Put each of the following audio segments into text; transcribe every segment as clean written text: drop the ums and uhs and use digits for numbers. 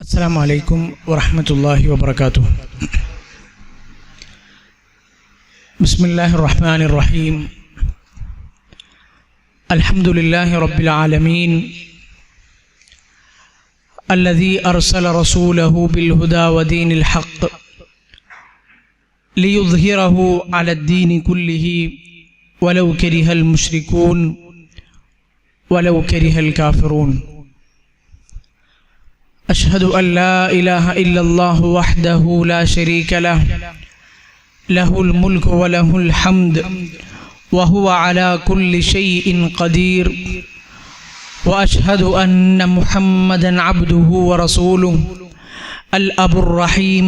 السلام عليكم ورحمة الله وبركاته. بسم الله الرحمن الرحيم. الحمد لله رب العالمين الذي أرسل رسوله بالهدى ودين الحق ليظهره على الدين كله ولو كره المشركون ولو كره الكافرون. أشهد أن لا إله إلا الله وحده لا شريك له له الملك وله الحمد وهو على كل شيء قدير. وأشهد أن محمدًا عبده ورسوله الأب الرحيم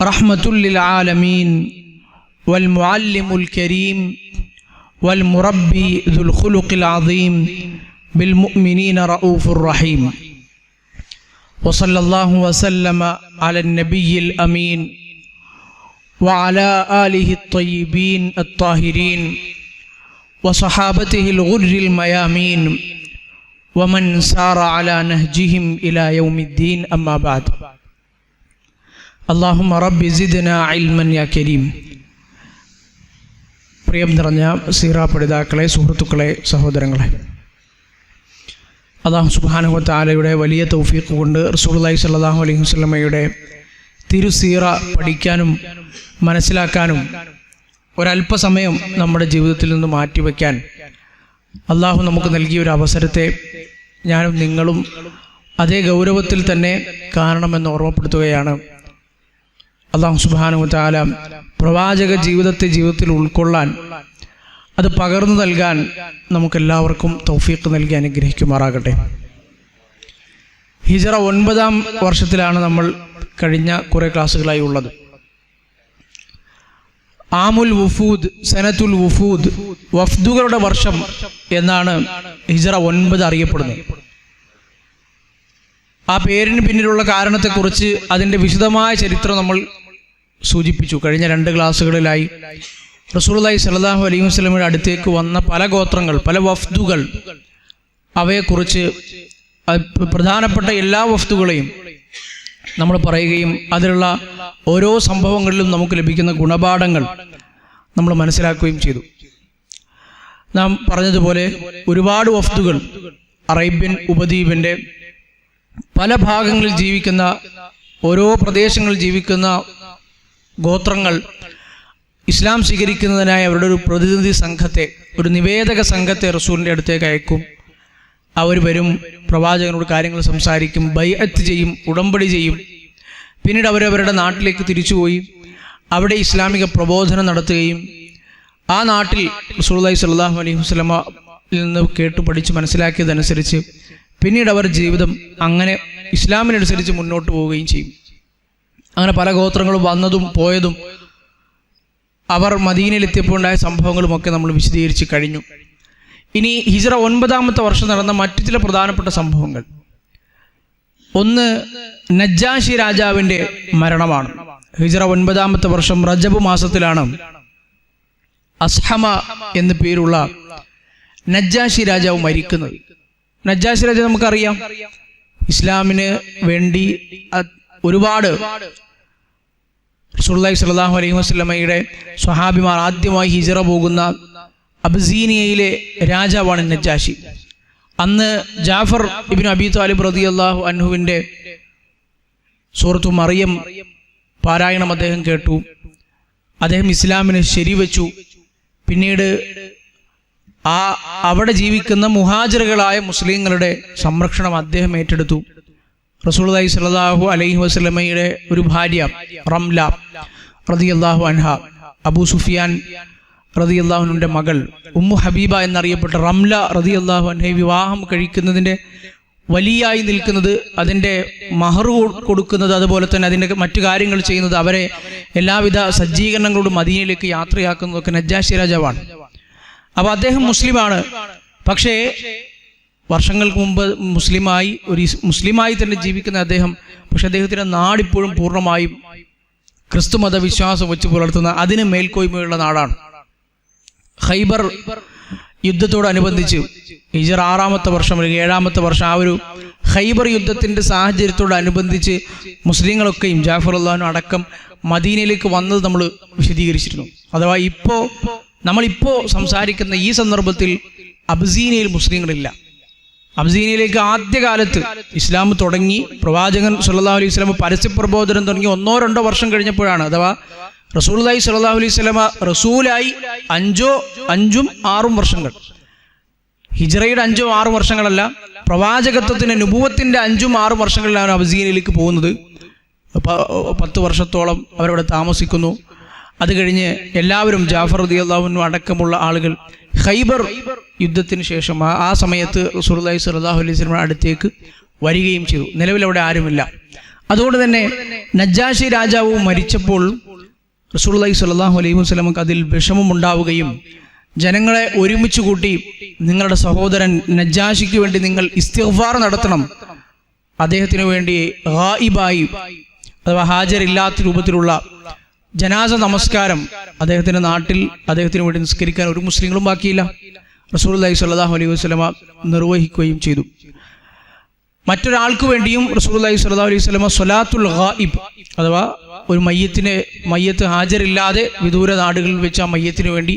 رحمة للعالمين والمعلم الكريم والمربي ذو الخلق العظيم بالمؤمنين رؤوف رحيم. وصلى الله وسلم على النبي الأمين وعلى آله الطيبين الطاهرين وصحابته الغر الميامين ومن سار على نهجهم إلى يوم الدين. أما بعد. اللهم رب زدنا علما يا كريم. പ്രിയം നിറഞ്ഞ സീറ പഠിതാക്കളെ, സുഹൃത്തുക്കളെ, സഹോദരങ്ങളെ, അല്ലാഹു സുബ്ഹാനഹു വ തആലയുടെ വലിയ തൗഫീഖ് കൊണ്ട് റസൂലുള്ളാഹി സ്വല്ലല്ലാഹു അലൈഹി വസല്ലമയുടെ തിരുസീറ പഠിക്കാനും മനസ്സിലാക്കാനും ഒരല്പസമയം നമ്മുടെ ജീവിതത്തിൽ നിന്ന് മാറ്റിവെക്കാൻ അല്ലാഹു നമുക്ക് നൽകിയ ഒരു അവസരത്തെ ഞാനും നിങ്ങളും അതേ ഗൗരവത്തിൽ തന്നെ കാണണമെന്ന് ഓർമ്മപ്പെടുത്തുകയാണ്. അല്ലാഹു സുബ്ഹാനഹു വ തആല പ്രവാചക ജീവിതത്തിൽ ഉൾക്കൊള്ളാൻ, അത് പകർന്നു നൽകാൻ നമുക്കെല്ലാവർക്കും തൗഫീഖ് നൽകി അനുഗ്രഹിക്കുമാറാകട്ടെ. ഹിജറ 9-ാം വർഷത്തിലാണ് നമ്മൾ കഴിഞ്ഞ കുറേ ക്ലാസ്സുകളായി ഉള്ളത്. ആമുൽ വുഫൂദ്, സനത്തുൽ വുഫൂദ്, വഫ്ദുകളുടെ വർഷം എന്നാണ് ഹിജറ 9 അറിയപ്പെടുന്നത്. ആ പേരിന് പിന്നിലുള്ള കാരണത്തെക്കുറിച്ച് അതിൻ്റെ വിശദമായ ചരിത്രം നമ്മൾ സൂചിപ്പിച്ചു. കഴിഞ്ഞ 2 ക്ലാസ്സുകളിലായി റസൂലുള്ളാഹി സ്വല്ലല്ലാഹു അലൈഹി വസല്ലമയുടെ അടുത്തേക്ക് വന്ന പല ഗോത്രങ്ങൾ, പല വഫ്ദുകൾ, അവയെക്കുറിച്ച് പ്രധാനപ്പെട്ട എല്ലാ വഫ്ദുകളെയും നമ്മൾ പറയുകയും അതിലുള്ള ഓരോ സംഭവങ്ങളിലും നമുക്ക് ലഭിക്കുന്ന ഗുണപാഠങ്ങൾ നമ്മൾ മനസ്സിലാക്കുകയും ചെയ്തു. നാം പറഞ്ഞതുപോലെ ഒരുപാട് വഫ്ദുകൾ അറേബ്യൻ ഉപദ്വീപിൻ്റെ പല ഭാഗങ്ങളിൽ ജീവിക്കുന്ന, ഓരോ പ്രദേശങ്ങളിൽ ജീവിക്കുന്ന ഗോത്രങ്ങൾ ഇസ്ലാം സ്വീകരിക്കുന്നതിനായി അവരുടെ ഒരു പ്രതിനിധി സംഘത്തെ, ഒരു നിവേദക സംഘത്തെ റസൂലിൻ്റെ അടുത്തേക്ക് അയക്കും. അവർ വരും, പ്രവാചകനോട് കാര്യങ്ങൾ സംസാരിക്കും, ബൈഅത്ത് ചെയ്യും, ഉടമ്പടി ചെയ്യും. പിന്നീട് അവരവരുടെ നാട്ടിലേക്ക് തിരിച്ചുപോയി അവിടെ ഇസ്ലാമിക പ്രബോധനം നടത്തുകയും ആ നാട്ടിൽ റസൂലുള്ളാഹി സ്വല്ലല്ലാഹു അലൈഹി വസല്ലമയിൽ നിന്ന് കേട്ടു പഠിച്ച് മനസ്സിലാക്കിയതനുസരിച്ച് പിന്നീട് അവർ ജീവിതം അങ്ങനെ ഇസ്ലാമിനനുസരിച്ച് മുന്നോട്ട് പോവുകയും ചെയ്യും. അങ്ങനെ പല ഗോത്രങ്ങളും വന്നതും പോയതും അവർ മദീനയിലെത്തിയപ്പോൾ ഉണ്ടായ സംഭവങ്ങളുമൊക്കെ നമ്മൾ വിശദീകരിച്ച് കഴിഞ്ഞു. ഇനി ഹിജറ 9-ാമത്തെ വർഷം നടന്ന മറ്റു ചില പ്രധാനപ്പെട്ട സംഭവങ്ങൾ. ഒന്ന്, നജ്ജാശി രാജാവിൻ്റെ മരണമാണ്. ഹിജറ 9-ാമത്തെ വർഷം റജബ് മാസത്തിലാണ് അസ്ഹമ എന്നു പേരുള്ള നജ്ജാശി രാജാവ് മരിക്കുന്നത്. നജ്ജാശി രാജാവ് നമുക്കറിയാം, ഇസ്ലാമിന് വേണ്ടി ഒരുപാട് റസൂലുള്ളാഹി സ്വല്ലല്ലാഹു അലൈഹി വസല്ലമയുടെ സ്വഹാബിമാർ ആദ്യമായി ഹിജറ പോകുന്ന അബ്സീനിയയിലെ രാജാവാണ് നജ്ജാശി. അന്ന് ജാഫർ ഇബ്നു അബി താലിബ് റളിയല്ലാഹു അൻഹുവിൻ്റെ സൂറത്തു മറിയം പാരായണം അദ്ദേഹം കേട്ടു. അദ്ദേഹം ഇസ്ലാമിനെ ശരിവെച്ചു. പിന്നീട് അവിടെ ജീവിക്കുന്ന മുഹാജിറുകളായ മുസ്ലിങ്ങളുടെ സംരക്ഷണം അദ്ദേഹം ഏറ്റെടുത്തു. റസൂലുള്ളാഹി സ്വല്ലല്ലാഹു അലൈഹി വസല്ലമയുടെ ഒരു ഭാര്യ റംല റളിയല്ലാഹു അൻഹ, അബൂ സുഫിയാൻ റളിയല്ലാഹു അൻഹുവിൻ്റെ മകൾ ഉമ്മു ഹബീബ എന്നറിയപ്പെട്ട റംല റളിയല്ലാഹു അൻഹയെ വിവാഹം കഴിക്കുന്നതിൻ്റെ വലിയായി നിൽക്കുന്നത്, അതിൻ്റെ മഹർ കൊടുക്കുന്നത്, അതുപോലെ തന്നെ അതിൻ്റെ മറ്റു കാര്യങ്ങൾ ചെയ്യുന്നത്, അവരെ എല്ലാവിധ സജ്ജീകരണങ്ങളോടും മദീനയിലേക്ക് യാത്രയാക്കുന്നതൊക്കെ നജ്ജാശി രാജാവാണ്. അപ്പോൾ അദ്ദേഹം മുസ്ലിമാണ്. പക്ഷേ വർഷങ്ങൾക്ക് മുമ്പ് മുസ്ലിമായി തന്നെ ജീവിക്കുന്ന അദ്ദേഹം, പക്ഷെ അദ്ദേഹത്തിൻ്റെ നാടിപ്പോഴും പൂർണ്ണമായും ക്രിസ്തു മതവിശ്വാസം വെച്ച് പുലർത്തുന്ന, അതിന് മേൽക്കോയ്മയുള്ള നാടാണ്. ഖൈബർ യുദ്ധത്തോടനുബന്ധിച്ച് ഹിജറ 6-ാമത്തെ വർഷം അല്ലെങ്കിൽ 7-ാമത്തെ വർഷം ആ ഒരു ഖൈബർ യുദ്ധത്തിൻ്റെ സാഹചര്യത്തോടനുബന്ധിച്ച് മുസ്ലിങ്ങളൊക്കെയും ജാഫർ അള്ളാഹു അടക്കം മദീനയിലേക്ക് വന്നത് നമ്മൾ വിശദീകരിച്ചിരുന്നു. അഥവാ നമ്മളിപ്പോൾ സംസാരിക്കുന്ന ഈ സന്ദർഭത്തിൽ അബ്സീനിയയിൽ മുസ്ലിങ്ങളില്ല. അബ്സീനിയയിലേക്ക് ആദ്യകാലത്ത് ഇസ്ലാം തുടങ്ങി, പ്രവാചകൻ സല്ലല്ലാഹു അലൈഹി വസല്ലം പരസ്യപ്രബോധനം തുടങ്ങി 1-2 വർഷം കഴിഞ്ഞപ്പോഴാണ്, അഥവാ റസൂലുള്ളാഹി സ്വല്ലല്ലാഹു അലൈഹി വസല്ലം റസൂലായി 5-6 വർഷങ്ങൾ, ഹിജ്റയുടെ 5-6 വർഷങ്ങളല്ല, പ്രവാചകത്വത്തിൻ്റെ നുബുവത്തിൻ്റെ 5-6 വർഷങ്ങളിലാണ് അബ്സീനിയയിലേക്ക് പോകുന്നത്. 10 വർഷത്തോളം അവരവിടെ താമസിക്കുന്നു. അത് കഴിഞ്ഞ് എല്ലാവരും ജാഫർ റളിയല്ലാഹു അൻഹു അടക്കമുള്ള ആളുകൾ ഖൈബർ യുദ്ധത്തിന് ശേഷം ആ സമയത്ത് റസൂലുള്ളാഹി സ്വല്ലല്ലാഹു അലൈഹി വസല്ലം അടുത്തേക്ക് വരികയും ചെയ്തു. നിലവിലവിടെ ആരുമില്ല. അതുകൊണ്ട് തന്നെ നജ്ജാശി രാജാവ് മരിച്ചപ്പോൾ റസൂലുള്ളാഹി സ്വല്ലല്ലാഹു അലൈഹി വസല്ലമക്ക് അതിൽ വിഷമമുണ്ടാവുകയും ജനങ്ങളെ ഒരുമിച്ച് കൂട്ടി, നിങ്ങളുടെ സഹോദരൻ നജ്ജാശിക്ക് വേണ്ടി നിങ്ങൾ ഇസ്തിഗ്ഫാർ നടത്തണം, അദ്ദേഹത്തിന് വേണ്ടി ഗായിബായി അഥവാ ഹാജരില്ലാത്ത രൂപത്തിലുള്ള ജനാസ നമസ്കാരം അദ്ദേഹത്തിൻ്റെ നാട്ടിൽ അദ്ദേഹത്തിന് വേണ്ടി നിസ്കരിക്കാൻ ഒരു മുസ്ലിങ്ങളും ബാക്കിയില്ല. റസൂലുള്ളാഹി സ്വല്ലല്ലാഹു അലൈഹി വസല്ലമ നിർവഹിക്കുകയും ചെയ്തു. മറ്റൊരാൾക്ക് വേണ്ടിയും റസൂലുള്ളാഹി സ്വല്ലല്ലാഹു അലൈഹി വസല്ലമ സ്വലാത്തുൽ ഗായിബ് അഥവാ ഒരു മയ്യത്ത് ഹാജരില്ലാതെ വിദൂര നാടുകളിൽ വെച്ച് ആ മയ്യത്തിന് വേണ്ടി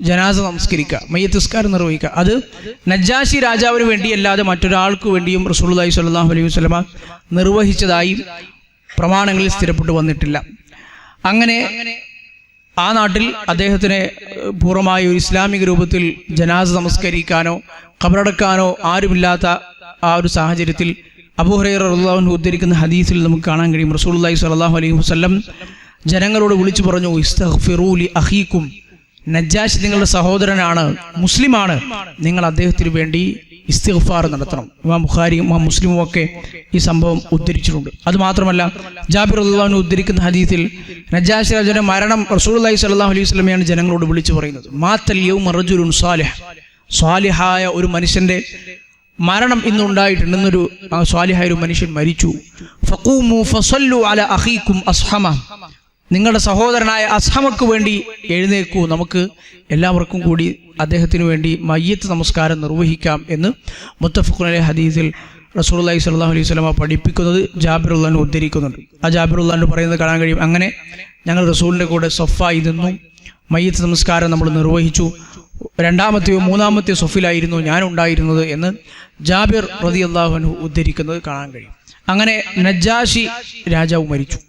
ജനാസ നമസ്കരിക്കുക, മയ്യത്ത് നിസ്കാരം നിർവഹിക്കുക, അത് നജ്ജാശി രാജാവിന് വേണ്ടി അല്ലാതെ മറ്റൊരാൾക്ക് വേണ്ടിയും റസൂലുള്ളാഹി സ്വല്ലല്ലാഹു അലൈഹി വസല്ലമ നിർവഹിച്ചതായി പ്രമാണങ്ങളിൽ സ്ഥിരപ്പെട്ടു വന്നിട്ടില്ല. അങ്ങനെ ആ നാട്ടിൽ അദ്ദേഹത്തിനെ പൂർണ്ണമായ ഒരു ഇസ്ലാമിക രൂപത്തിൽ ജനാസ നമസ്കരിക്കാനോ ഖബറടക്കാനോ ആരുമില്ലാത്ത ആ ഒരു സാഹചര്യത്തിൽ അബൂ ഹുറൈറ റളിയല്ലാഹു അൻഹു ഉദ്ധരിക്കുന്ന ഹദീസിൽ നമുക്ക് കാണാൻ കഴിയും, റസൂലുള്ളാഹി സ്വല്ലല്ലാഹു അലൈഹി വസല്ലം ജനങ്ങളോട് വിളിച്ചു പറഞ്ഞു, ഇസ്തഗ്ഫിറൂ ലി അഖീകും, നജ്ജാശി നിങ്ങളുടെ സഹോദരനാണ്, മുസ്ലിമാണ്, നിങ്ങൾ അദ്ദേഹത്തിന് വേണ്ടി ഇസ്തിഗ്ഫാർ നടത്തണം. ഇമാം ബുഖാരിയും ഇമാം മുസ്ലിമും ഒക്കെ ഈ സംഭവം ഉദ്ധരിച്ചിട്ടുണ്ട്. അതുമാത്രമല്ല, ജാബിർ റളിയല്ലാഹു അൻഹു ഉദ്ധരിക്കുന്ന ഹദീസിൽ നജ്ജാശി രാജാവിന്റെ മരണം റസൂലുള്ളാഹി സ്വല്ലല്ലാഹു അലൈഹി വസല്ലമയാണ് ജനങ്ങളോട് വിളിച്ചു പറയുന്നത്. മാത്തൽ യൗമ റജുലുൻ സാലിഹ്, സ്വാലിഹായ ഒരു മനുഷ്യന്റെ മരണം ഇന്നുണ്ടായിട്ടുണ്ട്, ഇന്നൊരു സ്വാലിഹായ ഒരു മനുഷ്യൻ മരിച്ചു. ഫഖൂമു ഫസല്ലു അലാ അഖീകും അസ്ഹമ, നിങ്ങളുടെ സഹോദരനായ അസ്ഹമക്ക് വേണ്ടി എഴുന്നേൽക്കൂ, നമുക്ക് എല്ലാവർക്കും കൂടി അദ്ദേഹത്തിന് വേണ്ടി മയ്യത്ത് നമസ്കാരം നിർവഹിക്കാം എന്ന് മുത്തഫഖുൻ അലൈഹി ഹദീസിൽ റസൂലുള്ളാഹി സ്വല്ലല്ലാഹു അലൈഹി വസല്ലമ പഠിപ്പിക്കുന്നത് ജാബിർ റളിയല്ലാഹു അൻഹു ഉദ്ധരിക്കുന്നുണ്ട്. ആ ജാബിർ റളിയല്ലാഹു അൻഹു പറയുന്നത് കാണാൻ കഴിയും, അങ്ങനെ ഞങ്ങൾ റസൂലിൻ്റെ കൂടെ സഫായി നിന്നു, മയ്യത്ത് നമസ്കാരം നമ്മൾ നിർവഹിച്ചു, 2-ാമത്തെയോ 3-ാമത്തെയോ സഫിലായിരുന്നു ഞാൻ ഉണ്ടായിരുന്നത് എന്ന് ജാബിർ റളിയല്ലാഹു അൻഹു ഉദ്ധരിക്കുന്നത് കാണാൻ കഴിയും. അങ്ങനെ നജ്ജാശി രാജാവ് മരിച്ചു.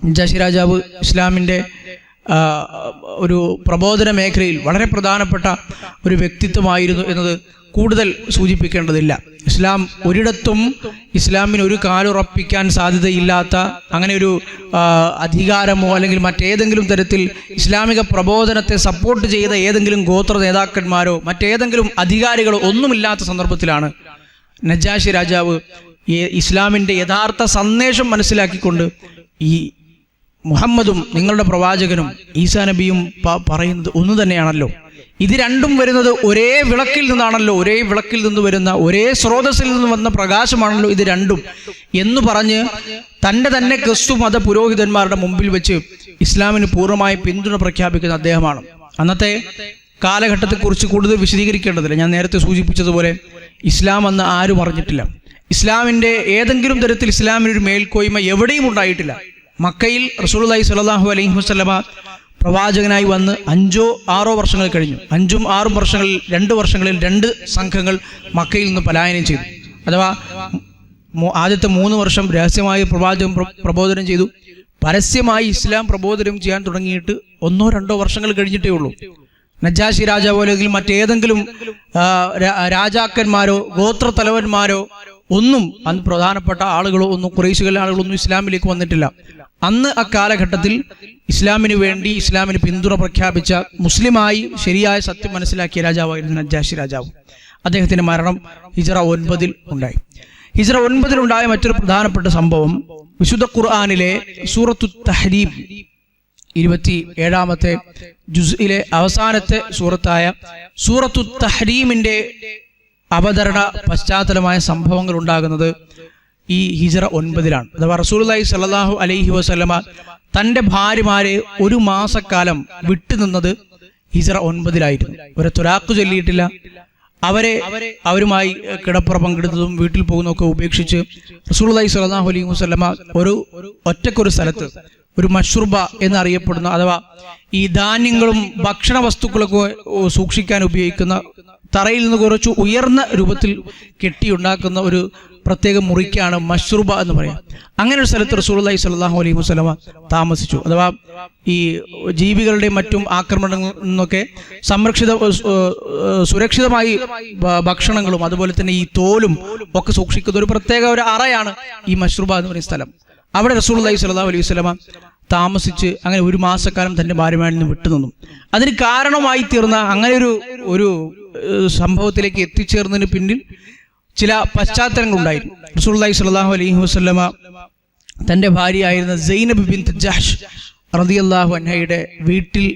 നജ്ജാശി രാജാവ് ഇസ്ലാമിൻ്റെ ഒരു പ്രബോധന മേഖലയിൽ വളരെ പ്രധാനപ്പെട്ട ഒരു വ്യക്തിത്വമായിരുന്നു എന്നത് കൂടുതൽ സൂചിപ്പിക്കേണ്ടതില്ല. ഇസ്ലാം ഒരിടത്തും ഇസ്ലാമിന് ഒരു കാലുറപ്പിക്കാൻ സാധ്യതയില്ലാത്ത, അങ്ങനെ ഒരു അധികാരമോ അല്ലെങ്കിൽ മറ്റേതെങ്കിലും തരത്തിൽ ഇസ്ലാമിക പ്രബോധനത്തെ സപ്പോർട്ട് ചെയ്ത ഏതെങ്കിലും ഗോത്ര നേതാക്കന്മാരോ മറ്റേതെങ്കിലും അധികാരികളോ ഒന്നുമില്ലാത്ത സന്ദർഭത്തിലാണ് നജ്ജാശി രാജാവ് ഇസ്ലാമിൻ്റെ യഥാർത്ഥ സന്ദേശം മനസ്സിലാക്കിക്കൊണ്ട് ഈ മുഹമ്മദും നിങ്ങളുടെ പ്രവാചകനും ഈസാ നബിയും പറയുന്നത് ഒന്ന് തന്നെയാണല്ലോ, ഇത് രണ്ടും വരുന്നത് ഒരേ വിളക്കിൽ നിന്നാണല്ലോ, ഒരേ വിളക്കിൽ നിന്ന് വരുന്ന ഒരേ സ്രോതസ്സിൽ നിന്ന് വന്ന പ്രകാശമാണല്ലോ ഇത് രണ്ടും എന്ന് പറഞ്ഞ് തന്നെ ക്രിസ്തു മത പുരോഹിതന്മാരുടെ മുമ്പിൽ വെച്ച് ഇസ്ലാമിന് പൂർണ്ണമായി പിന്തുണ പ്രഖ്യാപിക്കുന്ന അദ്ദേഹമാണ്. അന്നത്തെ കാലഘട്ടത്തെക്കുറിച്ച് കൂടുതൽ വിശദീകരിക്കേണ്ടതില്ല. ഞാൻ നേരത്തെ സൂചിപ്പിച്ചതുപോലെ ഇസ്ലാം അന്ന് ആരും അറിഞ്ഞിട്ടില്ല. ഇസ്ലാമിൻ്റെ ഏതെങ്കിലും തരത്തിൽ ഇസ്ലാമിനൊരു മേൽക്കോയ്മ എവിടെയും ഉണ്ടായിട്ടില്ല. മക്കയിൽ റസൂലുള്ളാഹി സ്വല്ലല്ലാഹു അലൈഹി വസല്ലമ പ്രവാചകനായി വന്ന് 5-6 വർഷങ്ങൾ കഴിഞ്ഞു. 5-6 വർഷങ്ങളിൽ 2 വർഷങ്ങളിൽ 2 സംഘങ്ങൾ മക്കയിൽ നിന്ന് പലായനം ചെയ്തു. അഥവാ ആദ്യത്തെ 3 വർഷം രഹസ്യമായി പ്രബോധനം ചെയ്തു. പരസ്യമായി ഇസ്ലാം പ്രബോധനം ചെയ്യാൻ തുടങ്ങിയിട്ട് 1-2 വർഷങ്ങൾ കഴിഞ്ഞിട്ടേ ഉള്ളൂ. നജ്ജാശി രാജാവോ അല്ലെങ്കിൽ മറ്റേതെങ്കിലും രാജാക്കന്മാരോ ഗോത്ര തലവന്മാരോ ഒന്നും അന്ന് പ്രധാനപ്പെട്ട ആളുകളോ ഒന്നും ഖുറൈശികളിലെ ആളുകളൊന്നും ഇസ്ലാമിലേക്ക് വന്നിട്ടില്ല. അന്ന് അക്കാലഘട്ടത്തിൽ ഇസ്ലാമിന് വേണ്ടി ഇസ്ലാമിന് പിന്തുണ പ്രഖ്യാപിച്ച മുസ്ലിമായി ശരിയായ സത്യം മനസ്സിലാക്കിയ രാജാവായിരുന്നു നജ്ജാശി രാജാവ്. അദ്ദേഹത്തിൻ്റെ മരണം ഹിജ്റ 9 ഉണ്ടായി. ഹിജ്റ 9 ഉണ്ടായ മറ്റൊരു പ്രധാനപ്പെട്ട സംഭവം വിശുദ്ധ ഖുർആനിലെ സൂറത്തു തഹ്രീം 27-ാമത്തെ ജുസ്ഇലെ അവസാനത്തെ സൂറത്തായ സൂറത്തു തഹ്രീമിൻ്റെ അവതരണ പശ്ചാത്തലമായ സംഭവങ്ങൾ ഉണ്ടാകുന്നത് ഈ ഹിജ്റ 9-ലാണ്. അഥവാ റസൂലുള്ളാഹി സ്വല്ലല്ലാഹു അലൈഹി വസല്ലമ തൻ്റെ ഭാര്യമാരെ 1 മാസക്കാലം വിട്ടുനിന്നത് ഹിജ്റ 9-ലായിരുന്നു. ഒരു തുലാഖ് ചൊല്ലിയിട്ടില്ല, അവരുമായി കിടപ്പുറ പങ്കെടുത്തതും വീട്ടിൽ പോകുന്നതൊക്കെ ഉപേക്ഷിച്ച് റസൂലുള്ളാഹി സ്വല്ലല്ലാഹു അലൈഹി വസല്ലമ ഒറ്റക്കൊരു സ്ഥലത്ത് ഒരു മഷ്റൂബ എന്നറിയപ്പെടുന്ന അഥവാ ഈ ധാന്യങ്ങളും ഭക്ഷണ വസ്തുക്കളൊക്കെ സൂക്ഷിക്കാൻ ഉപയോഗിക്കുന്ന തറയിൽ നിന്ന് കുറച്ച് ഉയർന്ന രൂപത്തിൽ കെട്ടിയുണ്ടാക്കുന്ന ഒരു പ്രത്യേക മുറിക്കാണ് മഷ്റൂബ എന്ന് പറയാം. അങ്ങനെ ഒരു സ്ഥലത്ത് റസൂലുള്ളാഹി സ്വല്ലല്ലാഹു അലൈഹി വസല്ലമ താമസിച്ചു. അഥവാ ഈ ജീവികളുടെയും മറ്റും ആക്രമണങ്ങളിൽ നിന്നൊക്കെ സുരക്ഷിതമായി ഭക്ഷണങ്ങളും അതുപോലെ തന്നെ ഈ തോലും ഒക്കെ സൂക്ഷിക്കുന്ന ഒരു പ്രത്യേക ഒരു അറയാണ് ഈ മഷ്റൂബ എന്ന് പറയുന്ന സ്ഥലം. അവിടെ റസൂലുള്ളാഹി സ്വല്ലല്ലാഹു അലൈഹി വസല്ലമ താമസിച്ച് അങ്ങനെ 1 മാസക്കാലം തൻ്റെ ഭാര്യമാരിൽ നിന്ന് വിട്ടുനിന്നു. അതിന് കാരണമായി തീർന്ന അങ്ങനെ ഒരു സംഭവത്തിലേക്ക് എത്തിച്ചേർന്നതിന് പിന്നിൽ ചില പശ്ചാത്തലങ്ങളുണ്ടായിരുന്നു. റസൂലുള്ളാഹി സ്വല്ലല്ലാഹു അലൈഹി വസല്ലമ തൻ്റെ ഭാര്യയായിരുന്ന സൈനബ് ബിൻത് ജഹ്ഷ് റളിയല്ലാഹു അൻഹയുടെ വീട്ടിൽ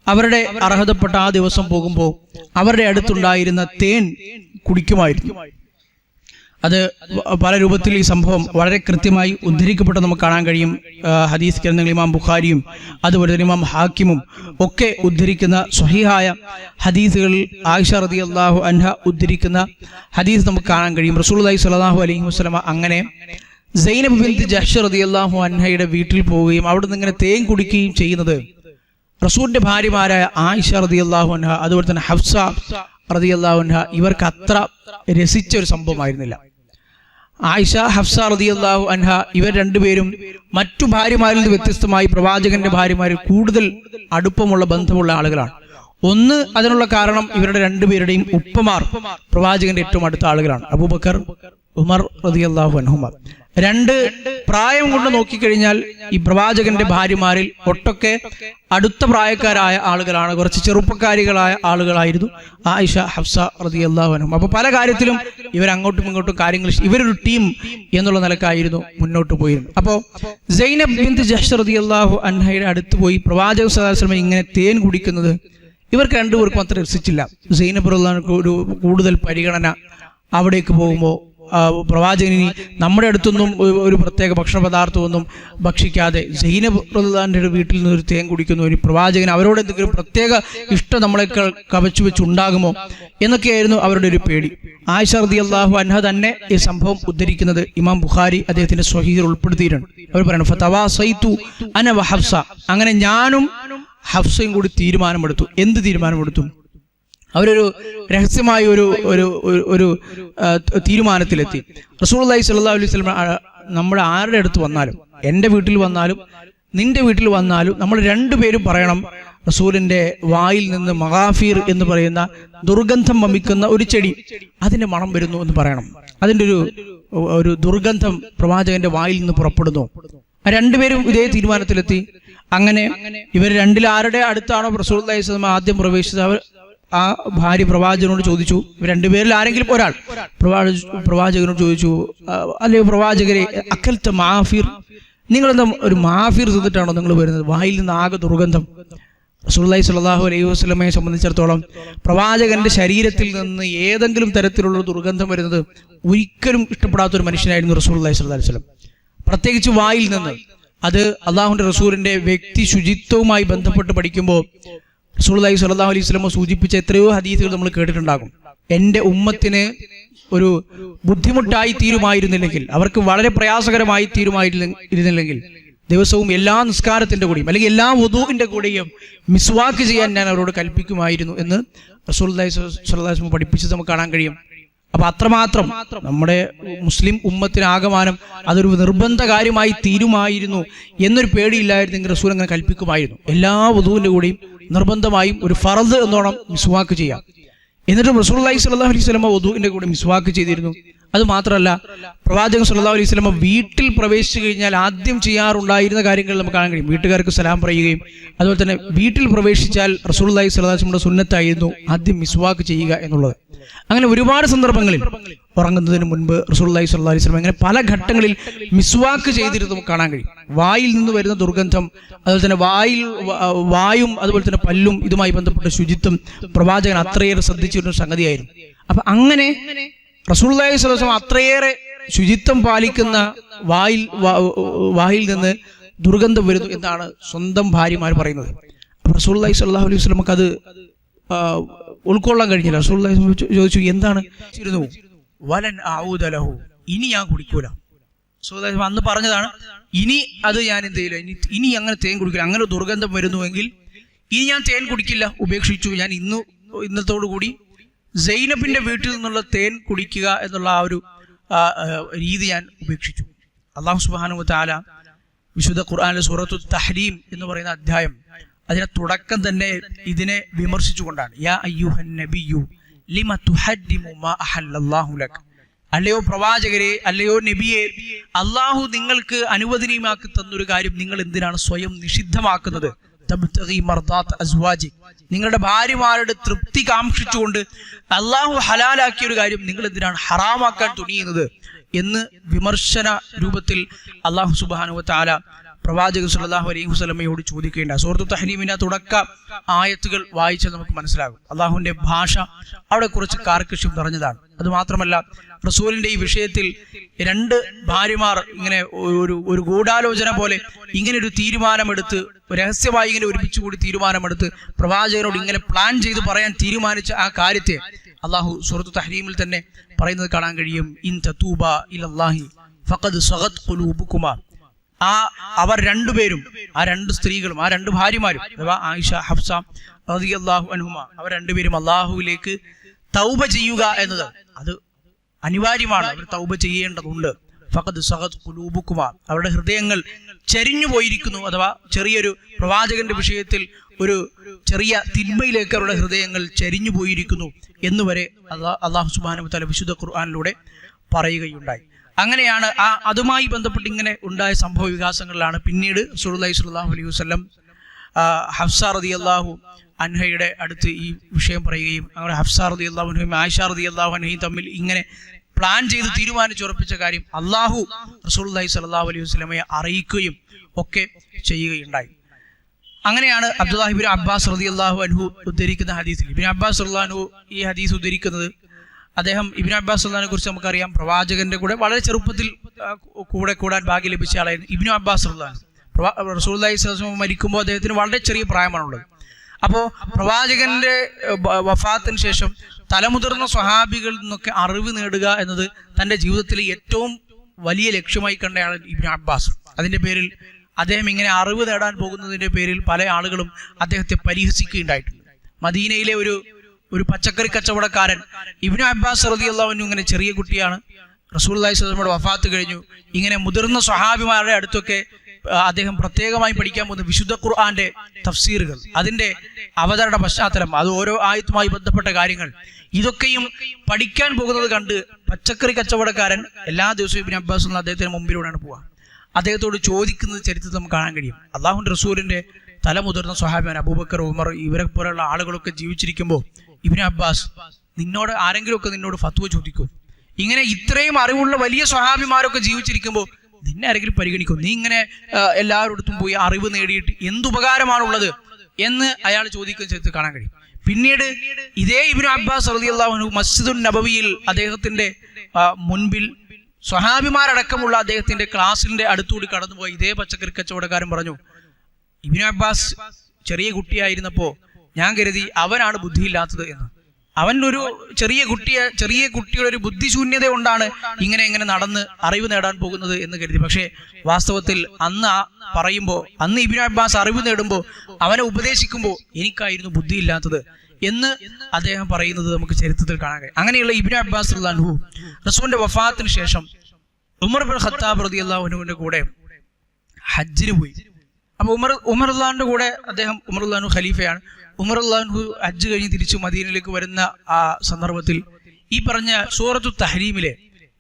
അവരുടെ അർഹതപ്പെട്ട ആ ദിവസം പോകുമ്പോൾ അവരുടെ അടുത്തുണ്ടായിരുന്ന തേൻ കുടിക്കുമായിരുന്നു. അത് പല രൂപത്തിൽ ഈ സംഭവം വളരെ കൃത്യമായി ഉദ്ധരിക്കപ്പെട്ട് നമുക്ക് കാണാൻ കഴിയും. ഹദീസ് ഗ്രന്ഥങ്ങൾ ഇമാം ബുഖാരിയും അതുപോലെ തന്നെ ഇമാം ഹാക്കിമും ഒക്കെ ഉദ്ധരിക്കുന്ന സ്വഹീഹായ ഹദീസുകളിൽ ആയിഷ റളിയല്ലാഹു അൻഹ ഉദ്ധരിക്കുന്ന ഹദീസ് നമുക്ക് കാണാൻ കഴിയും. റസൂലുള്ളാഹി സ്വല്ലല്ലാഹു അലൈഹി വസല്ലമ അങ്ങനെ സൈനബ് ബിൻത് ജഹ്ഷ് റളിയല്ലാഹു അൻഹയുടെ വീട്ടിൽ പോവുകയും അവിടെ നിന്ന് ഇങ്ങനെ തേൻ കുടിക്കുകയും ചെയ്യുന്നത് റസൂലിന്റെ ഭാര്യമാരായ ആയിഷ റളിയല്ലാഹു അൻഹ അതുപോലെ തന്നെ ഹഫ്സ റളിയല്ലാഹു അൻഹ ഇവർക്ക് അത്ര രസിച്ച ഒരു സംഭവമായിരുന്നില്ല. ആയിഷ, ഹഫ്സ റളിയല്ലാഹു അൻഹ ഇവർ രണ്ടുപേരും മറ്റു ഭാര്യമാരിൽ നിന്ന് വ്യത്യസ്തമായി പ്രവാചകന്റെ ഭാര്യമാരിൽ കൂടുതൽ അടുപ്പമുള്ള ബന്ധമുള്ള ആളുകളാണ്. ഒന്ന്, അതിനുള്ള കാരണം ഇവരുടെ രണ്ടുപേരുടെയും ഉപ്പമാർ പ്രവാചകന്റെ ഏറ്റവും അടുത്ത ആളുകളാണ്, അബൂബക്കർ, ഉമർ റളിയല്ലാഹു അൻഹുമ. 2, പ്രായം കൊണ്ട് നോക്കിക്കഴിഞ്ഞാൽ ഈ പ്രവാചകന്റെ ഭാര്യമാരിൽ ഒട്ടൊക്കെ അടുത്ത പ്രായക്കാരായ ആളുകളാണ്, കുറച്ച് ചെറുപ്പക്കാരികളായ ആളുകളായിരുന്നു ആയിഷ, ഹഫ്സ റളിയല്ലാഹു അൻഹും. അപ്പോൾ പല കാര്യത്തിലും ഇവർ അങ്ങോട്ടും ഇങ്ങോട്ടും കാര്യങ്ങൾ ഇവരൊരു ടീം എന്നുള്ള നിലക്കായിരുന്നു മുന്നോട്ട് പോയിരുന്നത്. അപ്പോൾ സൈനബ് ബിൻത് ജഹ്ഷ് റളിയല്ലാഹു അൻഹയുടെ അടുത്ത് പോയി പ്രവാചകൻ സ്വല്ലല്ലാഹു അലൈഹി വസല്ലം ഇങ്ങനെ തേൻ കുടിക്കുന്നത് ഇവർക്ക് രണ്ടുപേർക്കും അത്ര രസിച്ചില്ല. സൈനബ് റളിയല്ലാഹു ഒരു കൂടുതൽ പരിഗണന അവിടേക്ക് പോകുമ്പോൾ പ്രവാചകനി നമ്മുടെ അടുത്തൊന്നും ഒരു പ്രത്യേക ഭക്ഷണ പദാർത്ഥമൊന്നും ഭക്ഷിക്കാതെ സൈനബ് റളിയല്ലാഹുവിന്റെ വീട്ടിൽ നിന്ന് ഒരു തേൻ കുടിക്കുന്നു, ഇനി പ്രവാചകൻ അവരോട് എന്തെങ്കിലും പ്രത്യേക ഇഷ്ടം നമ്മളെക്കാൾ കവച്ചു വെച്ചുണ്ടാകുമോ എന്നൊക്കെയായിരുന്നു അവരുടെ ഒരു പേടി. ആയിഷ റളിയല്ലാഹു അൻഹ തന്നെ ഈ സംഭവം ഉദ്ധരിക്കുന്നത് ഇമാം ബുഖാരി അദ്ദേഹത്തിന്റെ സ്വഹീഹിൽ ഉൾപ്പെടുത്തിയിട്ടുണ്ട്. അവർ പറയുന്നു, ഫതവാസൈതു അന വ ഹഫ്സ, അങ്ങനെ ഞാനും ഹഫ്സയും കൂടി തീരുമാനമെടുത്തു. എന്ത് തീരുമാനമെടുത്തു? അവരൊരു രഹസ്യമായ ഒരു തീരുമാനത്തിലെത്തി. റസൂലുള്ളാഹി സ്വല്ലല്ലാഹു അലൈഹി വസല്ലം നമ്മൾ ആരുടെ അടുത്ത് വന്നാലും, എൻ്റെ വീട്ടിൽ വന്നാലും നിന്റെ വീട്ടിൽ വന്നാലും നമ്മൾ രണ്ടുപേരും പറയണം, റസൂലിന്റെ വായിൽ നിന്ന് മഗാഫീർ എന്ന് പറയുന്ന ദുർഗന്ധം വമിക്കുന്ന ഒരു ചെടി, അതിന്റെ മണം വരുന്നു എന്ന് പറയണം. അതിൻ്റെ ഒരു ദുർഗന്ധം പ്രവാചകന്റെ വായിൽ നിന്ന് പുറപ്പെടുന്നു. രണ്ടുപേരും ഇതേ തീരുമാനത്തിലെത്തി. അങ്ങനെ ഇവർ രണ്ടിൽ ആരുടെ അടുത്താണോ റസൂലുള്ളാഹി സ്വല്ലല്ലാഹു അലൈഹി വസല്ലം ആദ്യം പ്രവേശിച്ചത്, അവർ ആ ഭാര്യ പ്രവാചകനോട് ചോദിച്ചു, രണ്ടുപേരിൽ ആരെങ്കിലും ഒരാൾ പ്രവാചകനോട് ചോദിച്ചു, അല്ലയോ പ്രവാചകരെ, അക്കൽത്ത മാഫീർ, നിങ്ങളെന്താ ഒരു മാഫീർ തിന്നിട്ടാണോ നിങ്ങൾ വരുന്നത്? വായിൽ നിന്ന് ആകെ ദുർഗന്ധം. റസൂലുള്ളാഹി സ്വല്ലല്ലാഹു അലൈഹി വസല്ലമയെ സംബന്ധിച്ചിടത്തോളം പ്രവാചകന്റെ ശരീരത്തിൽ നിന്ന് ഏതെങ്കിലും തരത്തിലുള്ള ദുർഗന്ധം വരുന്നത് ഒരിക്കലും ഇഷ്ടപ്പെടാത്തൊരു മനുഷ്യനായിരുന്നു റസൂലുള്ളാഹി സ്വല്ലല്ലാഹു അലൈഹി വസല്ലം, പ്രത്യേകിച്ച് വായിൽ നിന്ന്. അത് അള്ളാഹുവിന്റെ റസൂലിന്റെ വ്യക്തി ശുചിത്വവുമായി ബന്ധപ്പെട്ട് പഠിക്കുമ്പോൾ റസൂലുള്ളാഹി സ്വല്ലല്ലാഹു അലൈഹി വസല്ലം സൂചിപ്പിച്ച എത്രയോ ഹദീസുകൾ നമ്മൾ കേട്ടിട്ടുണ്ടാകും. എൻ്റെ ഉമ്മത്തിന് ഒരു ബുദ്ധിമുട്ടായി തീരുമായിരുന്നില്ലെങ്കിൽ, അവർക്ക് വളരെ പ്രയാസകരമായി തീരുമായിരുന്നില്ലെങ്കിൽ ദിവസവും എല്ലാ നിസ്കാരത്തിന്റെ കൂടെയും അല്ലെങ്കിൽ എല്ലാ വുദൂഇന്റെ കൂടെയും മിസ്വാക്ക് ചെയ്യാൻ ഞാൻ അവരോട് കൽപ്പിക്കുമായിരുന്നു എന്ന് റസൂലുള്ളാഹി സ്വല്ലല്ലാഹു അലൈഹി വസല്ലം പഠിപ്പിച്ചത് നമുക്ക് കാണാൻ കഴിയും. അപ്പൊ അത്രമാത്രം നമ്മുടെ മുസ്ലിം ഉമ്മത്തിനാകമാനം അതൊരു നിർബന്ധ കാര്യമായി തീരുമായിരുന്നു എന്നൊരു പേടിയില്ലായിരുന്നെങ്കിൽ റസൂൽ അങ്ങനെ കൽപ്പിക്കുമായിരുന്നു. എല്ലാ വുദൂഇന്റെ കൂടെയും നിർബന്ധമായും ഒരു ഫർദ് എന്നോണം മിസ്വാക്ക് ചെയ്യാം. എന്നിട്ടും റസൂലുള്ളാഹി സ്വല്ലല്ലാഹു അലൈഹി വസല്ലം വുദൂഇന്റെ കൂടെ മിസ്വാക്ക് ചെയ്തിരുന്നു. അത് മാത്രമല്ല, പ്രവാചകൻ സ്വല്ലല്ലാഹു അലൈഹി വസല്ലം വീട്ടിൽ പ്രവേശിച്ചു കഴിഞ്ഞാൽ ആദ്യം ചെയ്യാറുണ്ടായിരുന്ന കാര്യങ്ങൾ നമുക്ക് കാണാൻ കഴിയും. വീട്ടുകാർക്ക് സലാം പറയുകയും അതുപോലെ തന്നെ വീട്ടിൽ പ്രവേശിച്ചാൽ റസൂലുള്ളാഹി സ്വല്ലല്ലാഹു അലൈഹി വസല്ലം സുന്നത്തായിരുന്നു ആദ്യം മിസ്വാക്ക് ചെയ്യുക എന്നുള്ളത്. അങ്ങനെ ഒരുപാട് സന്ദർഭങ്ങളിൽ ഉറങ്ങുന്നതിന് മുൻപ് റസൂലുള്ളാഹി സ്വല്ലല്ലാഹു അലൈഹി വസല്ലം അങ്ങനെ പല ഘട്ടങ്ങളിൽ മിസ്വാക്ക് ചെയ്തിരുന്നത് നമുക്ക് കാണാൻ കഴിയും. വായിൽ നിന്ന് വരുന്ന ദുർഗന്ധം, അതുപോലെ തന്നെ വായും അതുപോലെ തന്നെ പല്ലും ഇതുമായി ബന്ധപ്പെട്ട ശുചിത്വം പ്രവാചകൻ അത്രയേറെ ശ്രദ്ധിച്ചിരുന്ന സംഗതിയായിരുന്നു. അപ്പൊ അങ്ങനെ റസൂലുള്ളാഹി സ്വല്ലല്ലാഹു അലൈഹി വസല്ലം അത്രയേറെ ശുചിത്വം പാലിക്കുന്ന വായിൽ നിന്ന് ദുർഗന്ധം വരുന്നു എന്നാണ് സ്വന്തം ഭാര്യമാർ പറയുന്നത്. റസൂലുള്ളാഹി സ്വല്ലല്ലാഹു അലൈഹി വസല്ലം അത് ഉൾക്കൊള്ളാൻ കഴിഞ്ഞില്ല. റസൂലുള്ളാഹി ചോദിച്ചു, എന്താണ്? വലൻ അഊദ ലഹു, ഇനി ഞാൻ കുടിക്കൂല. റസൂലുള്ളാഹി അന്ന് പറഞ്ഞതാണ്, ഇനി അത് ഞാൻ എന്ത് ചെയ്യില്ല, ഇനി അങ്ങനെ തേൻ കുടിക്കില്ല. അങ്ങനെ ദുർഗന്ധം വരുന്നുവെങ്കിൽ ഇനി ഞാൻ തേൻ കുടിക്കില്ല, ഉപേക്ഷിച്ചു. ഞാൻ ഇന്നത്തോടു കൂടി സൈനബിന്റെ വീട്ടിൽ നിന്നുള്ള തേൻ കുടിക്കുക എന്നുള്ള ആ ഒരു രീതി ഞാൻ ഉപേക്ഷിച്ചു. അല്ലാഹു സുബ്ഹാനഹു വ തആല വിശുദ്ധ ഖുർആനിലെ സൂറത്തു തഹ്രീം എന്ന് പറയുന്ന അധ്യായം, അതിന്റെ തുടക്കം തന്നെ ഇതിനെ വിമർശിച്ചുകൊണ്ടാണ്. യാ അയ്യുഹൻ നബിയ്യു ലിമ തുഹദ്ദിമു മാ അഹല്ലല്ലാഹു ലക, അല്ലയോ പ്രവാചകരെ, അല്ലയോ നബിയെ, അള്ളാഹു നിങ്ങൾക്ക് അനുവദനീയമാക്കി തന്നൊരു കാര്യം നിങ്ങൾ എന്തിനാണ് സ്വയം നിഷിദ്ധമാക്കുന്നത്? തബ്തഗി മർദാത്ത് അസ്വാജി, നിങ്ങളുടെ ഭാര്യമാരുടെ തൃപ്തി കാംക്ഷിച്ചുകൊണ്ട് അള്ളാഹു ഹലാലാക്കിയ ഒരു കാര്യം നിങ്ങൾ എന്തിനാണ് ഹറാമാക്കാൻ തുനിയുന്നത് എന്ന് വിമർശന രൂപത്തിൽ അള്ളാഹു സുബ്ഹാനഹു വ തആല പ്രവാചകൻ സല്ലല്ലാഹു അലൈഹി വസല്ലമയോട് ചോദിക്കുകയുണ്ടായി. സൂറത്തു തഹ്രീമിന്റെ തുടക്ക ആയത്തുകൾ വായിച്ചാൽ നമുക്ക് മനസ്സിലാകും അള്ളാഹുവിന്റെ ഭാഷ അവിടെ കുറച്ച് കാർക്കശ്യം നിറഞ്ഞതാണ്. അതുമാത്രമല്ല, റസൂലിന്റെ ഈ വിഷയത്തിൽ രണ്ട് ഭാര്യമാർ ഇങ്ങനെ ഒരു ഗൂഢാലോചന പോലെ ഇങ്ങനെ ഒരു തീരുമാനമെടുത്ത്, രഹസ്യമായി ഇങ്ങനെ ഒരുമിച്ച് കൂടി തീരുമാനമെടുത്ത് പ്രവാചകനോട് ഇങ്ങനെ പ്ലാൻ ചെയ്ത് പറയാൻ തീരുമാനിച്ച ആ കാര്യത്തെ അള്ളാഹു സൂറത്തു തഹ്രീമിൽ തന്നെ പറയുന്നത് കാണാൻ കഴിയും. ഇൻ തതൂബ ഇലല്ലാഹി ഫഖദ് സഗത് ഖുലൂബുകുമാ, അവർ രണ്ടുപേരും, ആ രണ്ട് സ്ത്രീകളും, ആ രണ്ട് ഭാര്യമാരും, അഥവാ ആയിഷ, ഹഫ്സ റളിയല്ലാഹു അൻഹുമ, അവർ രണ്ടുപേരും അള്ളാഹുവിലേക്ക് തൗബ ചെയ്യുക എന്നത് അത് അനിവാര്യമാണ്. അവർ തൗബ ചെയ്യേണ്ടതുണ്ട്. ഫഖദ് സഗത് ഖുലൂബുകുമാ, അവരുടെ ഹൃദയങ്ങൾ ചരിഞ്ഞു പോയിരിക്കുന്നു. അഥവാ ചെറിയൊരു പ്രവാചകന്റെ വിഷയത്തിൽ ഒരു ചെറിയ തിന്മയിലേക്ക് അവരുടെ ഹൃദയങ്ങൾ ചരിഞ്ഞു പോയിരിക്കുന്നു എന്നുവരെ അല്ലാഹു സുബ്ഹാനഹു വ തആല വിശുദ്ധ ഖുർആനിലൂടെ പറയുകയുണ്ടായി. അങ്ങനെയാണ് അതുമായി ബന്ധപ്പെട്ട് ഇങ്ങനെ ഉണ്ടായ സംഭവ വികാസങ്ങളിലാണ് പിന്നീട് റസൂലുള്ളാഹി സ്വല്ലല്ലാഹു അലൈഹി വസല്ലം ഹഫ്സ റളിയല്ലാഹു അൻഹയുടെ അടുത്ത് ഈ വിഷയം പറയുകയും അങ്ങനെ ഹഫ്സ റളിയല്ലാഹു അൻഹയും ആയിഷ റളിയല്ലാഹു അൻഹയും തമ്മിൽ ഇങ്ങനെ പ്ലാൻ ചെയ്ത് തീരുമാനിച്ചുറപ്പിച്ച കാര്യം അള്ളാഹു റസൂലുള്ളാഹി സ്വല്ലല്ലാഹു അലൈഹി വസല്ലമയെ അറിയിക്കുകയും ഒക്കെ ചെയ്യുകയുണ്ടായി. അങ്ങനെയാണ് അബ്ദുല്ലാഹി ഇബ്നു അബ്ബാസ് റളിയല്ലാഹു അൻഹു ഉദ്ധരിക്കുന്ന ഹദീസിൽ, ഇബ്നു അബ്ബാസ് റളിയല്ലാഹു അൻഹു ഈ ഹദീസ് ഉദ്ധരിക്കുന്നത്, അദ്ദേഹം ഇബ്നു അബ്ബാസ് റളിയല്ലാഹുവിനെ കുറിച്ച് നമുക്കറിയാം, പ്രവാചകന്റെ കൂടെ വളരെ ചെറുപ്പത്തിൽ കൂടാൻ ഭാഗ്യം ലഭിച്ച ആളായിരുന്നു ഇബ്നു അബ്ബാസ് റളിയല്ലാഹു അൻഹു. റസൂലുള്ളാഹി സ്വല്ലല്ലാഹു അലൈഹി വസല്ലം മരിക്കുമ്പോൾ അദ്ദേഹത്തിന് വളരെ ചെറിയ പ്രായമാണുള്ളത്. അപ്പോൾ പ്രവാചകന്റെ വഫാത്തിന് ശേഷം തലമുതിർന്ന സ്വഹാബികളിൽ നിന്നൊക്കെ അറിവ് നേടുക എന്നത് തൻ്റെ ജീവിതത്തിലെ ഏറ്റവും വലിയ ലക്ഷ്യമായി കണ്ടയാളാണ് ഇബ്നു അബ്ബാസ്. അതിൻ്റെ പേരിൽ അദ്ദേഹം ഇങ്ങനെ അറിവ് നേടാൻ പോകുന്നതിൻ്റെ പേരിൽ പല ആളുകളും അദ്ദേഹത്തെ പരിഹസിക്കുകയുണ്ടായിട്ടുണ്ട്. മദീനയിലെ ഒരു പച്ചക്കറി കച്ചവടക്കാരൻ ഇബ്നു അബ്ബാസ് റളിയല്ലാഹു അൻഹു ഇങ്ങനെ ചെറിയ കുട്ടിയാണ്, റസൂലുള്ളാഹി സ്വല്ലല്ലാഹു അലൈഹി വസല്ലമയുടെ വഫാത്ത് കഴിഞ്ഞു. ഇങ്ങനെ മുതിർന്ന സ്വഹാബിമാരുടെ അടുത്തൊക്കെ അദ്ദേഹം പ്രത്യേകമായി പഠിക്കാൻ പോകുന്ന വിശുദ്ധ ഖുർആന്റെ തഫ്സീറുകൾ, അതിന്റെ അവതരണ പശ്ചാത്തലം, അത് ഓരോ ആയത്തുമായി ബന്ധപ്പെട്ട കാര്യങ്ങൾ, ഇതൊക്കെയും പഠിക്കാൻ പോകുന്നത് കണ്ട് പച്ചക്കറി കച്ചവടക്കാരൻ എല്ലാ ദിവസവും ഇബ്നു അബ്ബാസ് അദ്ദേഹത്തിന് മുമ്പിലൂടെയാണ് പോവുക. അദ്ദേഹത്തോട് ചോദിക്കുന്നത് ചരിത്രത്തിൽ നമുക്ക് കാണാൻ കഴിയും. അള്ളാഹുവിന്റെ റസൂലിന്റെ തലമുതിർന്ന സ്വഹാബിമാൻ അബൂബക്കർ, ഉമർ, ഇവരെ പോലെയുള്ള ആളുകളൊക്കെ ജീവിച്ചിരിക്കുമ്പോൾ ഇബ്നു അബ്ബാസ്, നിന്നോട് ആരെങ്കിലുമൊക്കെ നിന്നോട് ഫത്വ ചോദിക്കും? ഇങ്ങനെ ഇത്രയും അറിവുള്ള വലിയ സ്വഹാബിമാരൊക്കെ ജീവിച്ചിരിക്കുമ്പോൾ നിന്നെ ആരെങ്കിലും പരിഗണിക്കും? നീ ഇങ്ങനെ എല്ലാവരുടെ പോയി അറിവ് നേടിയിട്ട് എന്തുപകാരമാണുള്ളത് എന്ന് അയാൾ ചോദിക്കുന്ന ചരിത്രത്തിൽ കാണാൻ കഴിയും. പിന്നീട് ഇതേ ഇബ്നു അബ്ബാസ് റളിയല്ലാഹു അൻഹു മസ്ജിദുൻ നബവിയിൽ അദ്ദേഹത്തിന്റെ മുൻപിൽ സ്വഹാബിമാരടക്കമുള്ള അദ്ദേഹത്തിന്റെ ക്ലാസിന്റെ അടുത്തുകൂടി കടന്നുപോയി ഇതേ പച്ചക്കറി കച്ചവടക്കാരൻ പറഞ്ഞു, ഇബ്നു അബ്ബാസ് ചെറിയ കുട്ടിയായിരുന്നപ്പോൾ ഞാൻ കരുതി അവനാണ് ബുദ്ധിയില്ലാത്തത് എന്ന്. അവൻ ഒരു ചെറിയ കുട്ടിയുടെ ഒരു ബുദ്ധിശൂന്യത കൊണ്ടാണ് ഇങ്ങനെ നടന്ന് അറിവ് നേടാൻ പോകുന്നത് എന്ന് കരുതി. പക്ഷേ വാസ്തവത്തിൽ അന്ന് ഇബ്നു അബ്ബാസ് അറിവ് നേടുമ്പോൾ, അവനെ ഉപദേശിക്കുമ്പോൾ എനിക്കായിരുന്നു ബുദ്ധിയില്ലാത്തത് എന്ന് അദ്ദേഹം പറയുന്നത് നമുക്ക് ചരിത്രത്തിൽ കാണാൻ കഴിയും. അങ്ങനെയുള്ള ഇബ്നു അബ്ബാസ് റളിയല്ലാഹു റസൂലിന്റെ വഫാത്തിന് ശേഷം ഉമർ ഇബ്നു ഖത്താബ് റളിയല്ലാഹു അൻഹുവിന്റെ കൂടെ ഹജ്ജിന് പോയി. അപ്പോൾ ഉമർ റളിയല്ലാഹുവിന്റെ കൂടെ ഉമർ റളിയല്ലാഹു ഖലീഫയാണ്. ഉമർ റളിയല്ലാഹു ഹജ്ജ് കഴിഞ്ഞ് തിരിച്ചു മദീനയിലേക്ക് വരുന്ന ആ സന്ദർഭത്തിൽ ഈ പറഞ്ഞ സൂറത്തു തഹ്രീമിലെ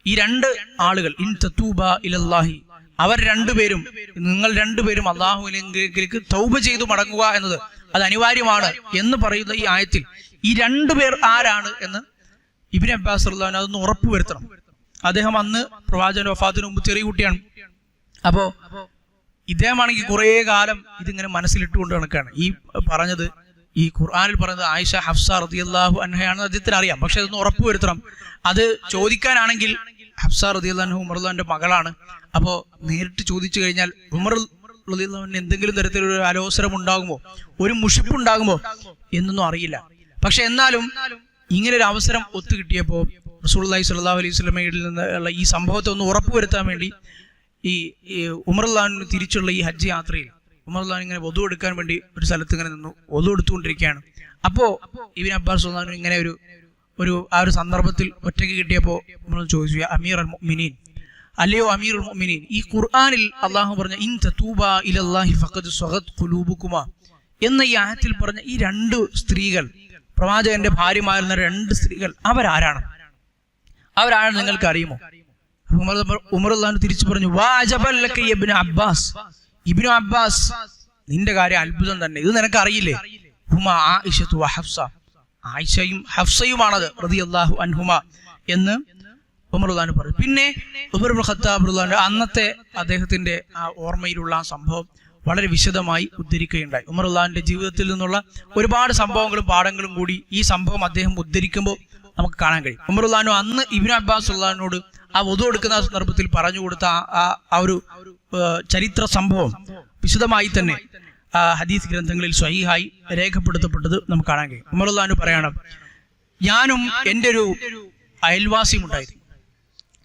ഈ രണ്ട് ആളുകൾ, ഇൻ തതൂബ ഇലല്ലാഹി, അവർ രണ്ടുപേരും, നിങ്ങൾ രണ്ടുപേരും അള്ളാഹുവിലേക്ക് തൗബ ചെയ്തു മടങ്ങുക എന്നത് അത് അനിവാര്യമാണ് എന്ന് പറയുന്ന ഈ ആയത്തിൽ ഈ രണ്ടുപേർ ആരാണ് എന്ന് ഇബ്നു അബ്ബാസ് റളിയല്ലാഹു അൻഹു അതൊന്ന് ഉറപ്പുവരുത്തണം. അദ്ദേഹം അന്ന് പ്രവാചകന്റെ വഫാത്തിന് മുമ്പ് ചെറിയ കുട്ടിയാണ്. അപ്പോ ഇദ്ദേഹമാണെങ്കിൽ കുറേ കാലം ഇതിങ്ങനെ മനസ്സിലിട്ടുകൊണ്ട് നടക്കുകയാണ്. ഈ പറഞ്ഞത്, ഈ ഖുർആനിൽ പറയുന്നത് ആയിഷ ഹഫ്സ റളിയല്ലാഹു അൻഹയാണെന്ന് അദ്ദേഹത്തിന് അറിയാം. പക്ഷെ അതൊന്ന് ഉറപ്പുവരുത്തണം. അത് ചോദിക്കാനാണെങ്കിൽ ഹഫ്സ റളിയല്ലാഹു അൻഹ ഉമർ റളിയല്ലാഹുവിന്റെ മകളാണ്. അപ്പോൾ നേരിട്ട് ചോദിച്ചു കഴിഞ്ഞാൽ ഉമർ റളിയല്ലാഹു അൻഹു എന്തെങ്കിലും തരത്തിലൊരു അലോസരം ഉണ്ടാകുമോ, ഒരു മുഷിപ്പുണ്ടാകുമോ എന്നൊന്നും അറിയില്ല. പക്ഷെ എന്നാലും ഇങ്ങനൊരു അവസരം ഒത്തുകിട്ടിയപ്പോൾ റസൂലുള്ളാഹി സ്വല്ലല്ലാഹു അലൈഹി വസല്ലമയിൽ നിന്നുള്ള ഈ സംഭവത്തെ ഒന്ന് ഉറപ്പുവരുത്താൻ വേണ്ടി ഈ ഉമർ റളിയല്ലാഹു തിരിച്ചുള്ള ഈ ഹജ്ജ് യാത്രയിൽ ഉമർ റളിയല്ലാഹു ഇങ്ങനെ വധു എടുക്കാൻ വേണ്ടി ഒരു സ്ഥലത്ത് ഇങ്ങനെ നിന്നു, വധു എടുത്തുകൊണ്ടിരിക്കുകയാണ്. അപ്പോൾ ഇബ്നു അബ്ബാസ് റളിയല്ലാഹു ഇങ്ങനെ ഒരു ആ ഒരു സന്ദർഭത്തിൽ ഒറ്റയ്ക്ക് കിട്ടിയപ്പോൾ നമ്മൾ ചോദിച്ചു, അമീർ അൽ മുഅ്മിനീൻ, അല്ലയോ അമീറുൽ മുഅ്മിനീൻ, ഈ ഖുർആനിൽ അള്ളാഹു പറഞ്ഞ ഇൻ തതൂബാ ഇലല്ലാഹി ഫഖദ് സഗത് ഖുലൂബുകുമാ എന്ന ഈ ആയത്തിൽ പറഞ്ഞ ഈ രണ്ട് സ്ത്രീകൾ, പ്രവാചകന്റെ ഭാര്യമാരുന്ന രണ്ട് സ്ത്രീകൾ, അവരാരാണ് നിങ്ങൾക്ക് അറിയുമോ? ഉമർ റളിയല്ലാഹു തിരിച്ചു പറഞ്ഞു, വാ അജബൽ ലക ഇബ്നു അബ്ബാസ്, ഇബ്നു അബ്ബാസ്, നിന്റെ കാര്യം അത്ഭുതം തന്നെ, ഇത് നിനക്ക് അറിയില്ലേ? ഹുമാ ആയിഷത്തു വ ഹഫ്സ, ആയിഷയും ഹഫ്സയുമാണത് റളിയല്ലാഹു അൻഹുമാ എന്ന് ഉമർ റളിയല്ലാഹു പറഞ്ഞു. പിന്നെ ഉമർ ഇബ്നു ഖത്താബ് റളിയല്ലാഹു അന്നത്തെ അദ്ദേഹത്തിന്റെ ആ ഓർമ്മയിലുള്ള ആ സംഭവം വളരെ വിശദമായി ഉദ്ധരിക്കുകയുണ്ടായി. ഉമർ റളിയല്ലാഹുവിന്റെ ജീവിതത്തിൽ നിന്നുള്ള ഒരുപാട് സംഭവങ്ങളും പാഠങ്ങളും കൂടി ഈ സംഭവം അദ്ദേഹം ഉദ്ധരിക്കുമ്പോൾ നമുക്ക് കാണാൻ കഴിയും. ഉമർ റളിയല്ലാഹു അന്ന് ഇബ്നു അബ്ബാസ് റളിയല്ലാഹുവിനോട് ആ വധു എടുക്കുന്ന സന്ദർഭത്തിൽ പറഞ്ഞു കൊടുത്ത ആ ഒരു ചരിത്ര സംഭവം വിശദമായി തന്നെ ഹദീസ് ഗ്രന്ഥങ്ങളിൽ സ്വഹീഹായി രേഖപ്പെടുത്തപ്പെട്ടത് നമുക്ക് കാണാൻ കഴിയും. ഉമർ റളിയല്ലാഹു പറയണം, ഞാനും എൻ്റെ ഒരു അയൽവാസിയും ഉണ്ടായിരുന്നു.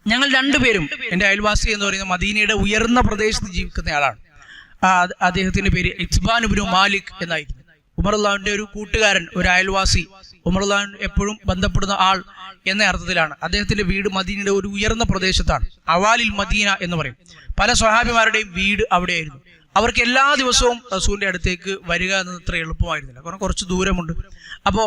ഞങ്ങൾ രണ്ടുപേരും, എൻ്റെ അയൽവാസി എന്ന് പറയുന്നത് മദീനയുടെ ഉയർന്ന പ്രദേശത്ത് ജീവിക്കുന്നയാളാണ്. അദ്ദേഹത്തിന്റെ പേര് ഇത്ബാൻ ഇബ്നു മാലിക് എന്നായിരുന്നു. ഉമർ റളിയല്ലാഹുവിന്റെ ഒരു കൂട്ടുകാരൻ, ഒരു അയൽവാസി, ഉമർ റളിയല്ലാഹു എപ്പോഴും ബന്ധപ്പെടുന്ന ആൾ എന്ന അർത്ഥത്തിലാണ്. അദ്ദേഹത്തിന്റെ വീട് മദീനയുടെ ഒരു ഉയർന്ന പ്രദേശത്താണ്, അവാലിൽ മദീന എന്ന് പറയും. പല സ്വഹാബിമാരുടെയും വീട് അവിടെയായിരുന്നു. അവർക്ക് എല്ലാ ദിവസവും റസൂലിന്റെ അടുത്തേക്ക് വരിക എന്നത് അത്ര എളുപ്പമായിരുന്നില്ല, കാരണം കുറച്ച് ദൂരമുണ്ട്. അപ്പോൾ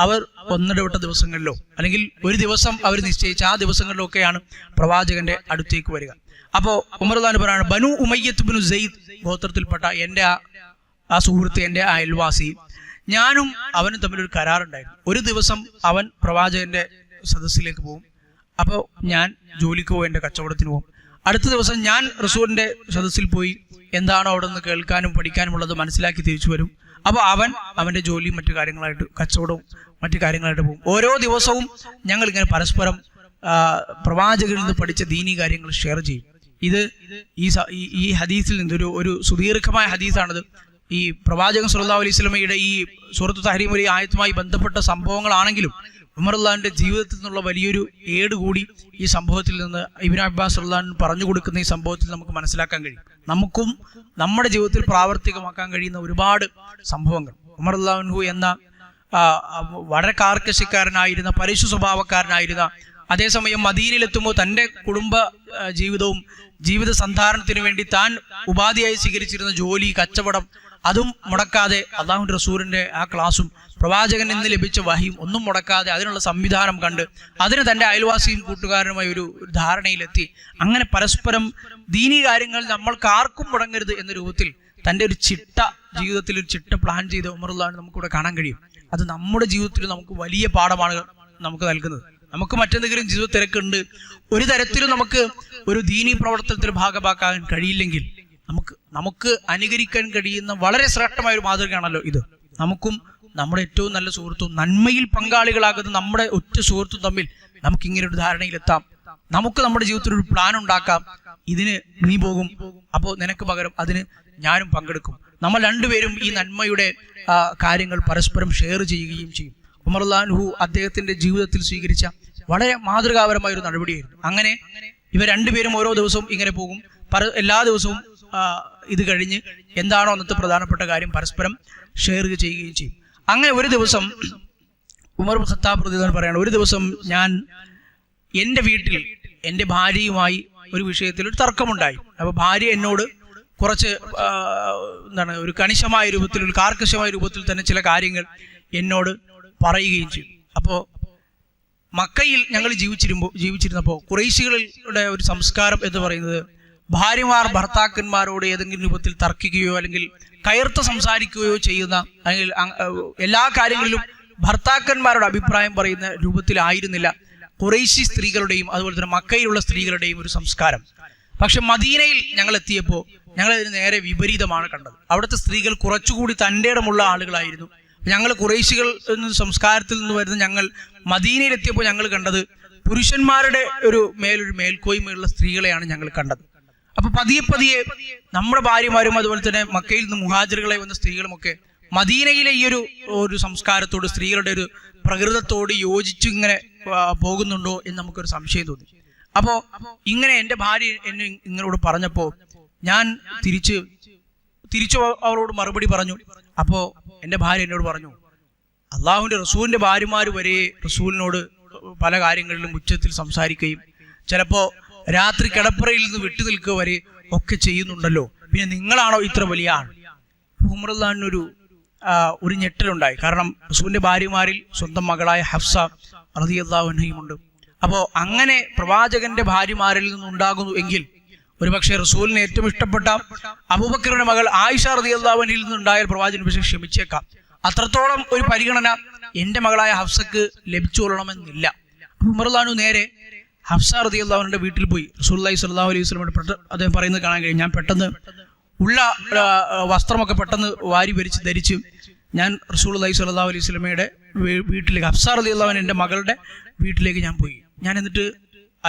അവർ ഒന്നിടവിട്ട ദിവസങ്ങളിലോ അല്ലെങ്കിൽ ഒരു ദിവസം അവർ നിശ്ചയിച്ച ആ ദിവസങ്ങളിലൊക്കെയാണ് പ്രവാചകന്റെ അടുത്തേക്ക് വരിക. അപ്പോൾ ഉമർ റളിയല്ലാഹു പറയാണ്, ബനു ഉമയ്യത്ത് ഇബ്നു സെയ്ദ് ഗോത്രത്തിൽപ്പെട്ട എൻ്റെ ആ സുഹൃത്ത്, എൻ്റെ അയൽവാസി, ഞാനും അവനും തമ്മിലൊരു കരാറുണ്ടായിരുന്നു. ഒരു ദിവസം അവൻ പ്രവാചകന്റെ സദസ്സിലേക്ക് പോകും, അപ്പോൾ ഞാൻ ജോലിക്ക് പോകും, എൻ്റെ കച്ചവടത്തിന് പോകും. അടുത്ത ദിവസം ഞാൻ റസൂലിന്റെ സദസ്സിൽ പോയി എന്താണോ അവിടെ നിന്ന് കേൾക്കാനും പഠിക്കാനുമുള്ളത് മനസ്സിലാക്കി തിരിച്ചു വരും. അപ്പോൾ അവന്റെ ജോലിയും മറ്റു കാര്യങ്ങളായിട്ട്, കച്ചവടവും മറ്റു കാര്യങ്ങളായിട്ട് പോകും. ഓരോ ദിവസവും ഞങ്ങൾ ഇങ്ങനെ പരസ്പരം പ്രവാചകരിൽ നിന്ന് പഠിച്ച ദീനീ കാര്യങ്ങൾ ഷെയർ ചെയ്യും. ഇത് ഈ ഹദീസിൽ നിന്ന് ഒരു സുദീർഘമായ ഹദീസാണിത്. ഈ പ്രവാചകൻ സല്ലല്ലാഹു അലൈഹി വസല്ലമയുടെ ഈ സൂറത്തു തഹ്രീം ഈ ആയത്തുമായി ബന്ധപ്പെട്ട സംഭവങ്ങളാണെങ്കിലും ഉമർ റളിയല്ലാഹുവിന്റെ ജീവിതത്തിൽ നിന്നുള്ള വലിയൊരു ഏട് കൂടി ഈ സംഭവത്തിൽ നിന്ന് ഇബ്നു അബ്ബാസ് റളിയല്ലാഹു പറഞ്ഞു കൊടുക്കുന്ന ഈ സംഭവത്തിൽ നമുക്ക് മനസ്സിലാക്കാൻ കഴിയും. നമുക്കും നമ്മുടെ ജീവിതത്തിൽ പ്രാവർത്തികമാക്കാൻ കഴിയുന്ന ഒരുപാട് സംഭവങ്ങൾ. ഉമർ റളിയല്ലാഹു എന്ന വളരെ കാർക്കശക്കാരനായിരുന്ന, പരുഷ സ്വഭാവക്കാരനായിരുന്ന, അതേസമയം മദീനയിലെത്തുമ്പോൾ തൻ്റെ കുടുംബ ജീവിതവും ജീവിത സന്ധാരണത്തിന് വേണ്ടി താൻ ഉപാധിയായി സ്വീകരിച്ചിരുന്ന ജോലി, കച്ചവടം, അതും മുടക്കാതെ അള്ളാഹുവിന്റെ റസൂലിന്റെ ആ ക്ലാസും പ്രവാചകൻ നിന്ന് ലഭിച്ച വഹിയും ഒന്നും മുടക്കാതെ അതിനുള്ള സംവിധാനം കണ്ട് അതിന് തൻ്റെ അയൽവാസിയും കൂട്ടുകാരനുമായി ഒരു ധാരണയിലെത്തി അങ്ങനെ പരസ്പരം ദീനീ കാര്യങ്ങൾ നമ്മൾക്ക് ആർക്കും മുടങ്ങരുത് എന്ന രൂപത്തിൽ തൻ്റെ ഒരു ജീവിതത്തിൽ ഒരു ചിട്ട പ്ലാൻ ചെയ്ത ഉമർ റളിയല്ലാഹു നമുക്കിവിടെ കാണാൻ കഴിയും. അത് നമ്മുടെ ജീവിതത്തിൽ നമുക്ക് വലിയ പാഠമാണ് നമുക്ക് നൽകുന്നത്. നമുക്ക് മറ്റെന്തെങ്കിലും ജീവിത തിരക്കുണ്ട്, ഒരു തരത്തിലും നമുക്ക് ഒരു ദീനീ പ്രവർത്തനത്തിൽ ഭാഗമാക്കാൻ കഴിയില്ലെങ്കിൽ നമുക്ക് അനുകരിക്കാൻ കഴിയുന്ന വളരെ ശ്രേഷ്ഠമായ ഒരു മാതൃകയാണല്ലോ ഇത്. നമുക്കും നമ്മുടെ ഏറ്റവും നല്ല സുഹൃത്തും നന്മയിൽ പങ്കാളികളാകുന്ന നമ്മുടെ ഒറ്റ സുഹൃത്തും തമ്മിൽ നമുക്ക് ഇങ്ങനെ ഒരു ധാരണയിലെത്താം. നമുക്ക് നമ്മുടെ ജീവിതത്തിൽ ഒരു പ്ലാൻ ഉണ്ടാക്കാം. ഇതിന് നീ പോകും, അപ്പോൾ നിനക്ക് പകരം അതിന് ഞാനും പങ്കെടുക്കും. നമ്മൾ രണ്ടുപേരും ഈ നന്മയുടെ കാര്യങ്ങൾ പരസ്പരം ഷെയർ ചെയ്യുകയും ചെയ്യും. ഉമർ റളിയല്ലാഹു അദ്ദേഹത്തിന്റെ ജീവിതത്തിൽ സ്വീകരിച്ച വളരെ മാതൃകാപരമായ ഒരു നടപടിയായിരുന്നു. അങ്ങനെ ഇവർ രണ്ടുപേരും ഓരോ ദിവസവും ഇങ്ങനെ പോകും. എല്ലാ ദിവസവും ഇത് കഴിഞ്ഞ് എന്താണോ അന്നത്തെ പ്രധാനപ്പെട്ട കാര്യം പരസ്പരം ഷെയർ ചെയ്യുകയും ചെയ്യും. അങ്ങനെ ഒരു ദിവസം ഉമർ ഇബ്നു ഖത്താബ് റളിയല്ലാഹു പറയാണ്, ഒരു ദിവസം ഞാൻ എൻ്റെ വീട്ടിൽ എൻ്റെ ഭാര്യയുമായി ഒരു വിഷയത്തിൽ ഒരു തർക്കമുണ്ടായി. അപ്പോൾ ഭാര്യ എന്നോട് കുറച്ച് ഒരു കണിശമായ രൂപത്തിൽ, ഒരു കാർക്കശമായ രൂപത്തിൽ തന്നെ ചില കാര്യങ്ങൾ എന്നോട് പറയുകയും ചെയ്തു. അപ്പോൾ മക്കയിൽ ഞങ്ങൾ ജീവിച്ചിരുന്നപ്പോൾ ഖുറൈശികളുടെ ഒരു സംസ്കാരം എന്ന് പറയുന്നത് ഭാര്യമാർ ഭർത്താക്കന്മാരോട് ഏതെങ്കിലും രൂപത്തിൽ തർക്കിക്കുകയോ അല്ലെങ്കിൽ കയർത്ത് സംസാരിക്കുകയോ ചെയ്യുന്ന, അല്ലെങ്കിൽ എല്ലാ കാര്യങ്ങളിലും ഭർത്താക്കന്മാരുടെ അഭിപ്രായം പറയുന്ന രൂപത്തിലായിരുന്നില്ല ഖുറൈശി സ്ത്രീകളുടെയും അതുപോലെ തന്നെ മക്കയിലുള്ള സ്ത്രീകളുടെയും ഒരു സംസ്കാരം. പക്ഷെ മദീനയിൽ ഞങ്ങൾ എത്തിയപ്പോൾ ഞങ്ങൾ അതിന് നേരെ വിപരീതമാണ് കണ്ടത്. അവിടുത്തെ സ്ത്രീകൾ കുറച്ചുകൂടി തൻ്റെ ഇടമുള്ള ആളുകളായിരുന്നു. ഞങ്ങൾ ഖുറൈശികൾ സംസ്കാരത്തിൽ നിന്ന് വരുന്ന ഞങ്ങൾ മദീനയിലെത്തിയപ്പോൾ ഞങ്ങൾ കണ്ടത് പുരുഷന്മാരുടെ ഒരു മേൽക്കോയ്മയുള്ള സ്ത്രീകളെയാണ് ഞങ്ങൾ കണ്ടത്. അപ്പൊ പതിയെ നമ്മുടെ ഭാര്യമാരും അതുപോലെ തന്നെ മക്കയിൽ നിന്ന് മുഹാജിറുകളെ വന്ന സ്ത്രീകളുമൊക്കെ മദീനയിലെ ഈ ഒരു സംസ്കാരത്തോട്, സ്ത്രീകളുടെ ഒരു പ്രകൃതത്തോട് യോജിച്ച് ഇങ്ങനെ പോകുന്നുണ്ടോ എന്ന് നമുക്കൊരു സംശയം തോന്നി. അപ്പോൾ ഇങ്ങനെ എൻ്റെ ഭാര്യ എന്നെ ഇങ്ങനോട് പറഞ്ഞപ്പോൾ ഞാൻ തിരിച്ചു അവരോട് മറുപടി പറഞ്ഞു. അപ്പോൾ എൻ്റെ ഭാര്യ എന്നോട് പറഞ്ഞു, അള്ളാഹുവിൻ്റെ റസൂലിൻ്റെ ഭാര്യമാർ വരെ റസൂലിനോട് പല കാര്യങ്ങളിലും ഉച്ചത്തിൽ സംസാരിക്കുകയും ചിലപ്പോൾ രാത്രി കിടപ്പറയിൽ നിന്ന് വിട്ടു നിൽക്കുക വരെ ഒക്കെ ചെയ്യുന്നുണ്ടല്ലോ, പിന്നെ നിങ്ങളാണോ ഇത്ര വലിയ ആൾ? ഉമർ റളിയല്ലാഹു ഒരു ഞെട്ടലുണ്ടായി. കാരണം റസൂലിൻ്റെ ഭാര്യമാരിൽ സ്വന്തം മകളായ ഹഫ്സ റളിയല്ലാഹു അൻഹയുമുണ്ട്. അപ്പോൾ അങ്ങനെ പ്രവാചകന്റെ ഭാര്യമാരിൽ നിന്നുണ്ടാകുന്നു എങ്കിൽ ഒരുപക്ഷെ റസൂലിന് ഏറ്റവും ഇഷ്ടപ്പെട്ട അബൂബക്കറിന്റെ മകൾ ആയിഷ റളിയല്ലാഹു അൻഹയിൽ നിന്നുണ്ടായാൽ പ്രവാചകൻ പക്ഷേ ക്ഷമിച്ചേക്കാം. അത്രത്തോളം ഒരു പരിഗണന എൻ്റെ മകളായ ഹഫ്സക്ക് ലഭിച്ചുകൊള്ളണമെന്നില്ല. ഉമർ റളിയല്ലാഹു നേരെ ഹഫ്സ റളിയല്ലാഹു അൻഹയുടെ വീട്ടിൽ പോയി. റസൂലുള്ളാഹി സ്വല്ലല്ലാഹു അലൈഹി വസല്ലമയുടെ അദ്ദേഹം പറയുന്നത് കാണാൻ കഴിയും. ഞാൻ പെട്ടെന്ന് ഉള്ള വസ്ത്രമൊക്കെ പെട്ടെന്ന് വാരി ഭരിച്ച് ധരിച്ച് ഞാൻ റസൂലുള്ളാഹി സ്വല്ലല്ലാഹു അലൈഹി വസല്ലമയുടെ വീട്ടിലേക്ക്, ഹഫ്സ റളിയല്ലാഹു അൻഹ എൻ്റെ മകളുടെ വീട്ടിലേക്ക് ഞാൻ പോയി. ഞാൻ എന്നിട്ട്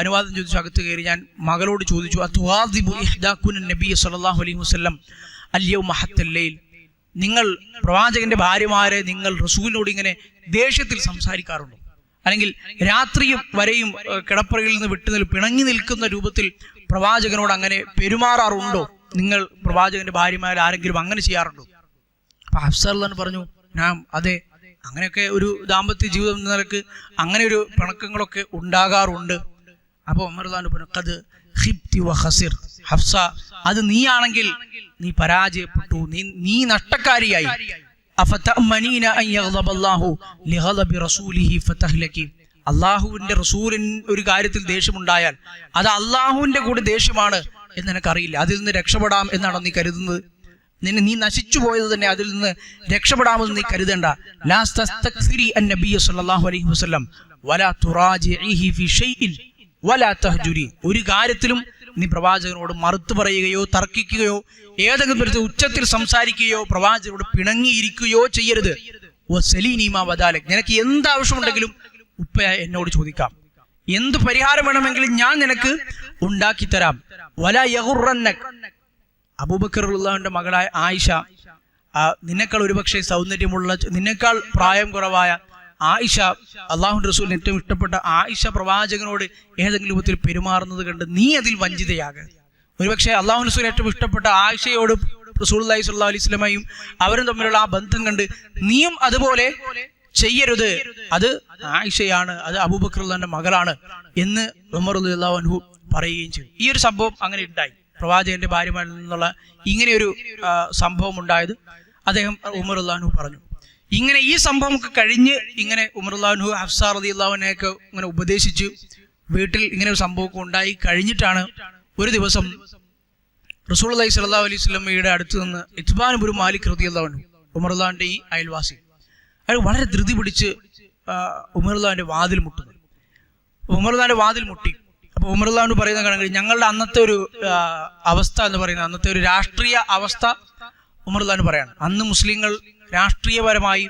അനുവാദം ചോദിച്ചു അകത്ത് കയറി. ഞാൻ മകളോട് ചോദിച്ചു, അതുവാദിബു ഇഹ്ദാകുന്ന നബിയ സ്വല്ലല്ലാഹു അലൈഹി വസല്ലം അൽയൗമ ഹത്തൽ ലൈൽ, നിങ്ങൾ പ്രവാചകന്റെ ഭാര്യമാരെ നിങ്ങൾ റസൂലിനോട് ഇങ്ങനെ ദേഷ്യത്തിൽ സംസാരിക്കാറുണ്ടോ? അല്ലെങ്കിൽ രാത്രിയും വരെയും കിടപ്പറയിൽ നിന്ന് പിണങ്ങി നിൽക്കുന്ന രൂപത്തിൽ പ്രവാചകനോട് അങ്ങനെ പെരുമാറാറുണ്ടോ? നിങ്ങൾ പ്രവാചകന്റെ ഭാര്യമാരെ ആരെങ്കിലും അങ്ങനെ ചെയ്യാറുണ്ടോ? അപ്പൊ ഹഫ്സ റളിയല്ലാഹു പറഞ്ഞു, ഞാൻ അതെ, അങ്ങനെയൊക്കെ ഒരു ദാമ്പത്യ ജീവിതം എന്ന നിലക്ക് അങ്ങനെ ഒരു പിണക്കങ്ങളൊക്കെ ഉണ്ടാകാറുണ്ട്. അപ്പോൾ ഉമർ റളിയല്ലാഹു പറഞ്ഞു, ഖദ് ഖിബ്തി വ ഖസിർ, ഹഫ്സ അത് നീയാണെങ്കിൽ നീ പരാജയപ്പെട്ടു, നീ നഷ്ടക്കാരിയായി. അഫതഅമനീന അൻ യഗ്ളബല്ലാഹു ലിഗളബി റസൂലിഹി ഫതഹ്ലകി, അല്ലാഹുവിന്റെ റസൂലിൻ ഒരു കാര്യത്തിൽ ദേഷ്യമുണ്ടായാൽ അത് അല്ലാഹുവിന്റെ കൂടെ ദേഷ്യമാണ് എന്ന് നിനക്കറിയില്ല, അതിൽ നിന്ന് രക്ഷപ്പെടാം എന്നാണോ നീ കരുതുന്നത്? നീ നശിച്ചു പോയത് തന്നെ അതിൽ നിന്ന് രക്ഷപ്പെടാമെന്ന് നീ കരുതേണ്ട. ലാ തസ്തക്സിരി അന്നബിയ സല്ലല്ലാഹു അലൈഹി വസല്ലം വലാ തുറാജിഇഹി ഫി ഷൈഇൻ വലാ തഹ്ജുരി, ഒരു കാര്യത്തിലും നീ പ്രവാചകനോട് മറുത്തു പറയുകയോ തർക്കിക്കുകയോ ഏതെങ്കിലും തരത്തിൽ ഉച്ചത്തിൽ സംസാരിക്കുകയോ പ്രവാചകനോട് പിണങ്ങിയിരിക്കുകയോ ചെയ്യരുത്. വസലീനിമാ വദാലക്, നിനക്ക് എന്ത് ആവശ്യമുണ്ടെങ്കിലും ഉപ്പയായ എന്നോട് ചോദിക്കാം, എന്ത് പരിഹാരം വേണമെങ്കിലും ഞാൻ നിനക്ക് ഉണ്ടാക്കി തരാം. വലാ യഗുറന്നക്, അബൂബക്കർ റളിയല്ലാഹുവിന്റെ മകളായ ആയിഷ, നിന്നെക്കാൾ ഒരുപക്ഷെ സൗന്ദര്യമുള്ള, നിന്നെക്കാൾ പ്രായം കുറവായ ആയിഷ, അള്ളാഹുവിന്റെ റസൂലിന് ഏറ്റവും ഇഷ്ടപ്പെട്ട ആയിഷ പ്രവാചകനോട് ഏതെങ്കിലും രൂപത്തിൽ പെരുമാറുന്നത് കണ്ട് നീ അതിൽ വഞ്ചിതയാകരുത്. ഒരുപക്ഷെ അള്ളാഹുവിന്റെ റസൂലിന് ഏറ്റവും ഇഷ്ടപ്പെട്ട ആയിഷയോട് റസൂലുള്ളാഹി സ്വല്ലല്ലാഹു അലൈഹി വസല്ലമയും അവരും തമ്മിലുള്ള ആ ബന്ധം കണ്ട് നീയും അതുപോലെ ചെയ്യരുത്, അത് ആയിഷയാണ്, അത് അബൂബക്കർ റളിയല്ലാഹുവിന്റെ മകളാണ് എന്ന് ഉമർ റളിയല്ലാഹു അൻഹു പറയുകയും ചെയ്തു. ഈ ഒരു സംഭവം അങ്ങനെ ഉണ്ടായി. പ്രവാചകന്റെ ഭാര്യമാരിൽ നിന്നുള്ള ഇങ്ങനെയൊരു സംഭവം ഉണ്ടായത് അദ്ദേഹം ഉമർ റളിയല്ലാഹു അൻഹു പറഞ്ഞു. ഇങ്ങനെ ഈ സംഭവം ഒക്കെ കഴിഞ്ഞ് ഇങ്ങനെ ഉമർ റളിയല്ലാഹു അൻഹു ഹഫ്സ റളിയല്ലാഹു അൻഹയൊക്കെ ഇങ്ങനെ ഉപദേശിച്ച് വീട്ടിൽ ഇങ്ങനെ ഒരു സംഭവമൊക്കെ ഉണ്ടായി കഴിഞ്ഞിട്ടാണ് ഒരു ദിവസം റസൂലുള്ളാഹി സ്വല്ലല്ലാഹു അലൈഹി വസല്ലമയുടെ അടുത്ത് നിന്ന് ഇത്ബാൻ ഇബ്നു മാലിക് റളിയല്ലാഹു അൻഹു, ഉമർ റളിയല്ലാഹുവിന്റെ ഈ അയൽവാസി, അയാൾ വളരെ ധൃതി പിടിച്ച് ഉമർ റളിയല്ലാഹുവിന്റെ വാതിൽ മുട്ടുന്നു. ഉമർ റളിയല്ലാഹുവിന്റെ വാതിൽ മുട്ടി. അപ്പോൾ ഉമർ റളിയല്ലാഹു പറയുന്ന കാണുന്നത് ഞങ്ങളുടെ അന്നത്തെ ഒരു അവസ്ഥ എന്ന് പറയുന്നത്, അന്നത്തെ ഒരു രാഷ്ട്രീയ അവസ്ഥ ഉമർ റളിയല്ലാഹു പറയാണ്. അന്ന് മുസ്ലിങ്ങൾ രാഷ്ട്രീയപരമായി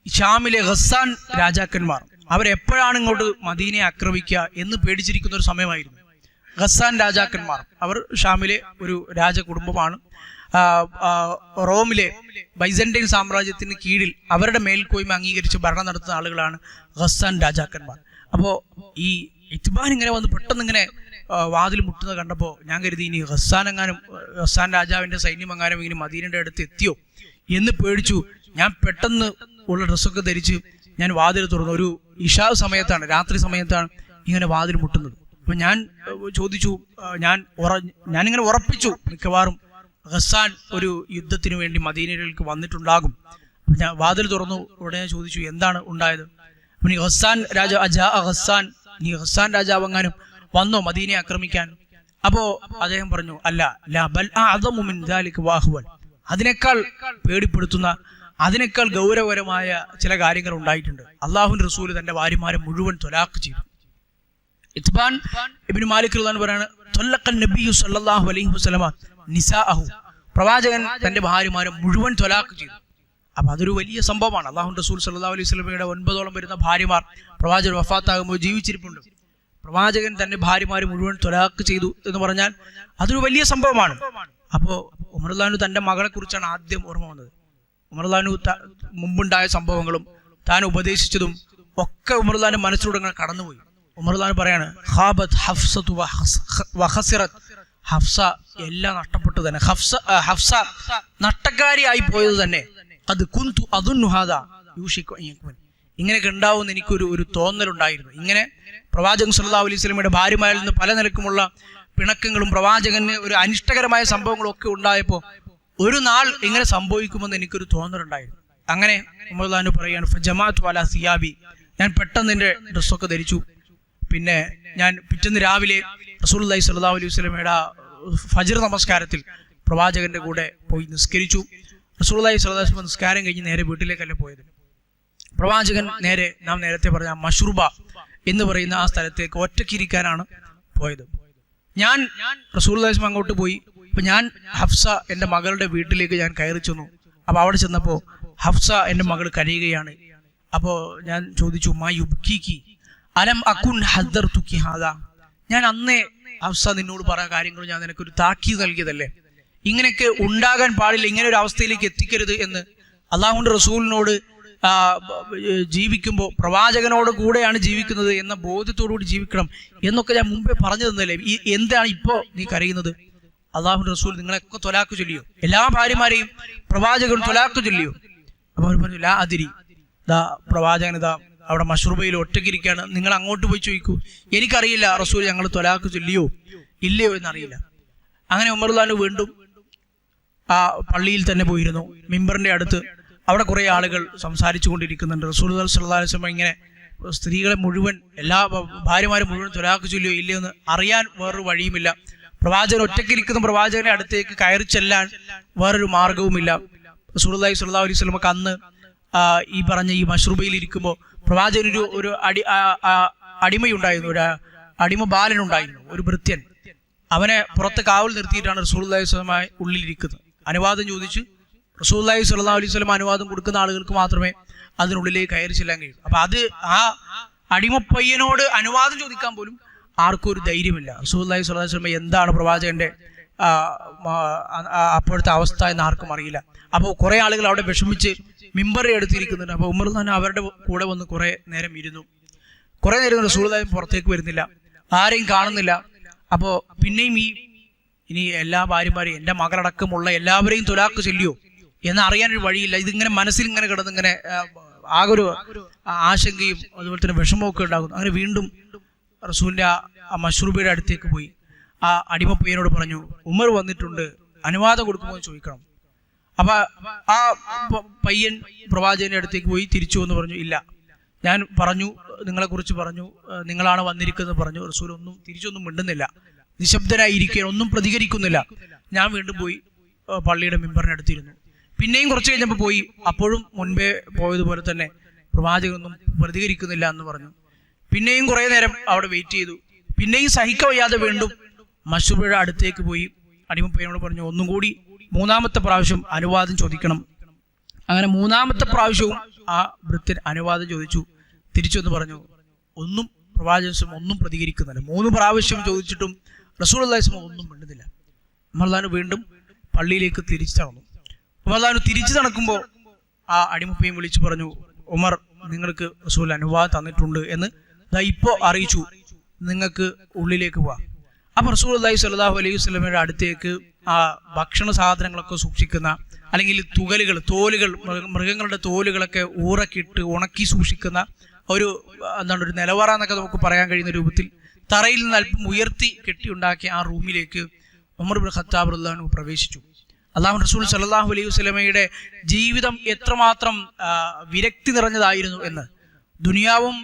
ഷാമിലെ ഗസ്സാൻ രാജാക്കന്മാർ അവരെപ്പോഴാണ് ഇങ്ങോട്ട് മദീനയെ ആക്രമിക്കുക എന്ന് പേടിച്ചിരിക്കുന്ന ഒരു സമയമായിരുന്നു. ഗസ്സാൻ രാജാക്കന്മാർ അവർ ഷാമിലെ ഒരു രാജകുടുംബമാണ്. റോമിലെ ബൈസന്റൈൻ സാമ്രാജ്യത്തിന് കീഴിൽ അവരുടെ മേൽക്കോയ്മ അംഗീകരിച്ച് ഭരണം നടത്തുന്ന ആളുകളാണ് ഗസ്സാൻ രാജാക്കന്മാർ. അപ്പോൾ ഈ ഇത്ബാൻ ഇങ്ങനെ വന്ന് പെട്ടെന്ന് ഇങ്ങനെ വാതിൽ മുട്ടുന്നത് കണ്ടപ്പോൾ ഞാൻ കരുതി ഇനി ഗസ്സാൻ രാജാവിന്റെ സൈന്യം എങ്ങാനും ഇങ്ങനെ മദീനയുടെ അടുത്ത് എത്തിയോ എന്ന് പേടിച്ചു. ഞാൻ പെട്ടെന്ന് ഉള്ള ഡ്രസ്സൊക്കെ ധരിച്ച് ഞാൻ വാതിൽ തുറന്നു. ഒരു ഇശാ സമയത്താണ്, രാത്രി സമയത്താണ് ഇങ്ങനെ വാതിൽ മുട്ടുന്നത്. അപ്പൊ ഞാൻ ചോദിച്ചു, ഞാനിങ്ങനെ ഉറപ്പിച്ചു മിക്കവാറും ഗസ്സാൻ ഒരു യുദ്ധത്തിന് വേണ്ടി മദീനയിലേക്ക് വന്നിട്ടുണ്ടാകും. ഞാൻ വാതിൽ തുറന്നു. ഉടനെ ചോദിച്ചു, എന്താണ് ഉണ്ടായത്? നീ ഗസ്സാൻ രാജാവ് എങ്ങാനും വന്നോ മദീനയെ ആക്രമിക്കാൻ? അപ്പോ അദ്ദേഹം പറഞ്ഞു, അല്ല, ബൽ അഅ്ദമു മിൻ ദാലിക വഅഹ്വൽ, അതിനേക്കാൾ പേടിപ്പെടുത്തുന്ന, അതിനേക്കാൾ ഗൗരവകരമായ ചില കാര്യങ്ങൾ ഉണ്ടായിട്ടുണ്ട്. അള്ളാഹുവിന്റെ റസൂൽ തന്റെ ഭാര്യമാരെ മുഴുവൻ ത്വലാഖ് ചെയ്തു. ഇത്ബാൻ ഇബ്നു മാലിക് റളിയല്ലാഹു അൻഹു പറയാണ്, ത്വല്ലഖൻ നബിയ്യു സല്ലല്ലാഹു അലൈഹി വസല്ലമ നിസാഅഹു, പ്രവാചകൻ തന്റെ ഭാര്യമാരെ മുഴുവൻ ത്വലാഖ് ചെയ്തു. അപ്പൊ അതൊരു വലിയ സംഭവമാണ്. അള്ളാഹുവിന്റെ റസൂൽ സല്ലല്ലാഹു അലൈഹി വസല്ലമയുടെ 9ഓളം വരുന്ന ഭാര്യമാർ പ്രവാചകൻ വഫാത്താകുമ്പോൾ ജീവിച്ചിരിപ്പുണ്ട്. പ്രവാചകൻ തന്റെ ഭാര്യമാരെ മുഴുവൻ ത്വലാഖ് ചെയ്തു എന്ന് പറഞ്ഞാൽ അതൊരു വലിയ സംഭവമാണ്. അപ്പോൾ ഉമർ റളിയല്ലാഹു അൻഹു തന്റെ മകളെ കുറിച്ചാണ് ആദ്യം ഓർമ്മ വന്നത്. ഉമർലാനു മുമ്പുണ്ടായ സംഭവങ്ങളും താൻ ഉപദേശിച്ചതും ഒക്കെ ഉമർലാന്റെ മനസ്സിലൂടെ അങ്ങനെ കടന്നുപോയി. ഉമർലാൻ പറയാണ്, ഖാബത് ഹഫ്സതു വഖസിറത്, ഹഫ്സ എല്ലാം നഷ്ടപ്പെട്ടു തന്നെ, ഹഫ്സ നഷ്ടക്കാരിയായി പോയത് തന്നെ. അത് കുന്തു അദുന്നു ഹാദാ യൂഷിക്കു അൻ യകുൻ, ഇങ്ങനെയൊക്കെ ഉണ്ടാവുമെന്ന് എനിക്കൊരു തോന്നലുണ്ടായിരുന്നു. ഇങ്ങനെ പ്രവാചകൻ സല്ലല്ലാഹു അലൈഹി വസല്ലമയുടെ ഭാര്യമാരിൽ നിന്ന് പല നിലക്കുമുള്ള പിണക്കങ്ങളും പ്രവാചകന് ഒരു അനിഷ്ടകരമായ സംഭവങ്ങളും ഒക്കെ ഉണ്ടായപ്പോൾ ഒരു നാൾ ഇങ്ങനെ സംഭവിക്കുമെന്ന് എനിക്കൊരു തോന്നലുണ്ടായിരുന്നു. അങ്ങനെ ഉമർലാനു പറയാണ്, ഫജമാഅതു അലാ സിയാബി, ഞാൻ പെട്ടെന്ന് എൻ്റെ ഡ്രസ്സൊക്കെ ധരിച്ചു. പിന്നെ ഞാൻ പിറ്റേന്ന് രാവിലെ റസൂലുള്ളാഹി സ്വല്ലല്ലാഹു അലൈഹി വസല്ലമയുടെ ഫജ്ർ നമസ്കാരത്തിൽ പ്രവാചകന്റെ കൂടെ പോയി നിസ്കരിച്ചു. റസൂലുള്ളാഹി സ്വല്ലല്ലാഹു അലൈഹി വസല്ലം നിസ്കാരം കഴിഞ്ഞ് നേരെ വീട്ടിലേക്കല്ല പോയത്. പ്രവാചകൻ നേരെ നാം നേരത്തെ പറഞ്ഞ മഷ്റൂബ എന്ന് പറയുന്ന ആ സ്ഥലത്തേക്ക് ഒറ്റയ്ക്കിരിക്കാനാണ് പോയത്. ഞാൻ റസൂലുള്ളാഹി സ്വല്ലല്ലാഹു അങ്ങോട്ട് പോയി. അപ്പൊ ഞാൻ ഹഫ്സ എൻ്റെ മകളുടെ വീട്ടിലേക്ക് ഞാൻ കയറി ചെന്നു. അപ്പൊ അവിടെ ചെന്നപ്പോൾ ഹഫ്സ എൻ്റെ മകൾ കരയുകയാണ്. അപ്പോൾ ഞാൻ ചോദിച്ചു, മാ യുബ്കികി അലം അകുൻ ഹദ്ദർതുകി ഹാദാ, ഞാൻ അന്നേ ഹഫ്സ നിന്നോട് പറയാ കാര്യങ്ങൾ ഞാൻ നിനക്കൊരു താക്കീത് നൽകിയതല്ലേ, ഇങ്ങനെയൊക്കെ ഉണ്ടാകാൻ പാടില്ല, ഇങ്ങനെ ഒരു അവസ്ഥയിലേക്ക് എത്തിക്കരുത് എന്ന്. അള്ളാഹുവിന്റെ റസൂലിനോട് ജീവിക്കുമ്പോൾ പ്രവാചകനോട് കൂടെയാണ് ജീവിക്കുന്നത് എന്ന ബോധ്യത്തോടുകൂടി ജീവിക്കണം എന്നൊക്കെ ഞാൻ മുമ്പേ പറഞ്ഞു തന്നല്ലേ, എന്താണ് ഇപ്പോ നീ കരയുന്നത്? അള്ളാഹുവിന്റെ റസൂൽ നിങ്ങളെയൊക്കെ തൊലാക്ക് ചൊല്ലിയോ? എല്ലാ ഭാര്യമാരെയും പ്രവാചകൻ തൊലാക്ക് ചൊല്ലിയോ? അപ്പൊ അവർ പറഞ്ഞു, ലാ അതിരി, ദാ പ്രവാചകൻ ഇതാ അവിടെ മഷ്റൂബയിൽ ഒറ്റയ്ക്കിരിക്കുകയാണ്, നിങ്ങൾ അങ്ങോട്ട് പോയി ചോദിക്കൂ. എനിക്കറിയില്ല റസൂൽ ഞങ്ങൾ തൊലാക്ക് ചൊല്ലിയോ ഇല്ലയോ എന്നറിയില്ല. അങ്ങനെ ഉമർലാനു വീണ്ടും ആ പള്ളിയിൽ തന്നെ പോയിരുന്നു, മിമ്പറിന്റെ അടുത്ത്. അവിടെ കുറെ ആളുകൾ സംസാരിച്ചു കൊണ്ടിരിക്കുന്നുണ്ട്. റസൂൽ സല്ലല്ലാഹു അലൈഹി വസല്ലം ഇങ്ങനെ സ്ത്രീകളെ മുഴുവൻ, എല്ലാ ഭാര്യമാരും മുഴുവൻ തൊലാക്ക് ചൊല്ലിയോ ഇല്ലയോ എന്ന് അറിയാൻ വേറൊരു വഴിയുമില്ല. പ്രവാചകൻ ഒറ്റയ്ക്കിരിക്കുന്ന പ്രവാചകന്റെ അടുത്തേക്ക് കയറി ചെല്ലാൻ വേറൊരു മാർഗവുമില്ല. റസൂലുള്ളാഹി സ്വല്ലല്ലാഹു അലൈഹി വസല്ലമക്ക് അന്ന് ഈ പറഞ്ഞ ഈ മഷ്റൂബയിൽ ഇരിക്കുമ്പോൾ പ്രവാചകന് ഒരു അടിമയുണ്ടായിരുന്നു, ഒരു അടിമ ബാലനുണ്ടായിരുന്നു, ഒരു ഭൃത്യൻ. അവനെ പുറത്ത് കാവൽ നിർത്തിയിട്ടാണ് റസൂലുള്ളാഹി സ്വല്ലല്ലാഹു അലൈഹി വസല്ലം ഉള്ളിലിരിക്കുന്നത്. അനുവാദം ചോദിച്ച് റസൂലുള്ളാഹി സ്വല്ലല്ലാഹു അലൈഹി വസല്ലം അനുവാദം കൊടുക്കുന്ന ആളുകൾക്ക് മാത്രമേ അതിനുള്ളിലേക്ക് കയറി ചെല്ലാൻ കഴിയൂ. അപ്പൊ അത് ആ അടിമപ്പയ്യനോട് അനുവാദം ചോദിക്കാൻ പോലും ആർക്കും ഒരു ധൈര്യമില്ല. റസൂലുള്ളാഹി സ്വല്ലല്ലാഹു അലൈഹി വസല്ലം എന്താണ് പ്രവാചകന്റെ അപ്പോഴത്തെ അവസ്ഥ എന്ന് ആർക്കും അറിയില്ല. അപ്പോൾ കുറെ ആളുകൾ അവിടെ വിഷമിച്ച് മിമ്പറെ എടുത്തിരിക്കുന്നുണ്ട്. അപ്പോൾ ഉമർ തന്നെ അവരുടെ കൂടെ വന്ന് കുറെ നേരം ഇരുന്നു. കുറെ നേരം റസൂലുള്ളാഹി പുറത്തേക്ക് വരുന്നില്ല, ആരെയും കാണുന്നില്ല. അപ്പോൾ പിന്നെയും ഇനി എല്ലാ ഭാര്യമാരെയും എൻ്റെ മകളടക്കമുള്ള എല്ലാവരെയും തൊലാക്ക് ചൊല്ലിയോ എന്ന് അറിയാനൊരു വഴിയില്ല. ഇതിങ്ങനെ മനസ്സിൽ ഇങ്ങനെ കിടന്ന് ഇങ്ങനെ ആകെ ഒരു ആശങ്കയും അതുപോലെ തന്നെ വിഷമമൊക്കെ ഉണ്ടാകുന്നു. അങ്ങനെ വീണ്ടും റസൂലിന്റെ ആ മഷ്റൂബയുടെ അടുത്തേക്ക് പോയി ആ അടിമപ്പയ്യനോട് പറഞ്ഞു, ഉമർ വന്നിട്ടുണ്ട്, അനുവാദം കൊടുക്കുമോ എന്ന് ചോദിക്കണം. അപ്പൊ ആ പയ്യൻ പ്രവാചകന്റെ അടുത്തേക്ക് പോയി തിരിച്ചു എന്ന് പറഞ്ഞു, ഇല്ല, ഞാൻ പറഞ്ഞു, നിങ്ങളെ കുറിച്ച് പറഞ്ഞു, നിങ്ങളാണ് വന്നിരിക്കുന്നത് പറഞ്ഞു. റസൂൽ തിരിച്ചൊന്നും മിണ്ടുന്നില്ല, നിശബ്ദനായിരിക്കുകയാണ്, ഒന്നും പ്രതികരിക്കുന്നില്ല. ഞാൻ വീണ്ടും പോയി പള്ളിയുടെ മിമ്പറിന്റെ അടുത്തിരുന്നു. പിന്നെയും കുറച്ച് കഴിഞ്ഞപ്പോൾ പോയി, അപ്പോഴും മുൻപേ പോയതുപോലെ തന്നെ പ്രവാചകനൊന്നും പ്രതികരിക്കുന്നില്ല എന്ന് പറഞ്ഞു. പിന്നെയും കുറെ നേരം അവിടെ വെയിറ്റ് ചെയ്തു. പിന്നെയും സഹിക്ക വയ്യാതെ വീണ്ടും മഷ്റൂബയുടെ അടുത്തേക്ക് പോയി അടിമപ്പയ്യനോട് പറഞ്ഞു, ഒന്നും കൂടി മൂന്നാമത്തെ പ്രാവശ്യം അനുവാദം ചോദിക്കണം. അങ്ങനെ മൂന്നാമത്തെ പ്രാവശ്യവും ആ ഭൃത്യൻ അനുവാദം ചോദിച്ചു. തിരിച്ചൊന്ന് പറഞ്ഞു, പ്രവാചകൻ ഒന്നും പ്രതികരിക്കുന്നില്ല. 3 പ്രാവശ്യം ചോദിച്ചിട്ടും റസൂലുള്ളാഹി ഒന്നും മിണ്ടുന്നില്ല. ഉമർലാനു വീണ്ടും പള്ളിയിലേക്ക് തിരിച്ചു നടന്നു. ഉമർലാനു തിരിച്ചു നടക്കുമ്പോൾ ആ അടിമപ്പയ്യൻ വിളിച്ചു പറഞ്ഞു, ഉമർ, നിങ്ങൾക്ക് റസൂൽ അനുവാദം തന്നിട്ടുണ്ട് എന്ന് ഇപ്പോ അറിയിച്ചു, നിങ്ങൾക്ക് ഉള്ളിലേക്ക് പോവാം. അപ്പൊ റസൂലുള്ളാഹി സ്വല്ലല്ലാഹു അലൈഹി വസല്ലമയുടെ അടുത്തേക്ക് ആ ഭക്ഷണ സാധനങ്ങളൊക്കെ സൂക്ഷിക്കുന്ന, അല്ലെങ്കിൽ തോലുകൾ, മൃഗങ്ങളുടെ തോലുകളൊക്കെ ഊറക്കിട്ട് ഉണക്കി സൂക്ഷിക്കുന്ന ഒരു നിലവറ എന്നൊക്കെ നമുക്ക് പറയാൻ കഴിയുന്ന രൂപത്തിൽ തറയിൽ നിന്ന് അല്പം ഉയർത്തി കെട്ടിയുണ്ടാക്കിയ ആ റൂമിലേക്ക് ഉമർ ഇബ്നു ഖത്താബ് റളിയല്ലാഹു അൻഹു പ്രവേശിച്ചു. അല്ലാഹു റസൂൽ സല്ലല്ലാഹു അലൈഹി വസല്ലമയുടെ ജീവിതം എത്രമാത്രം വിരക്തി നിറഞ്ഞതായിരുന്നു എന്ന്, ദുനിയാവും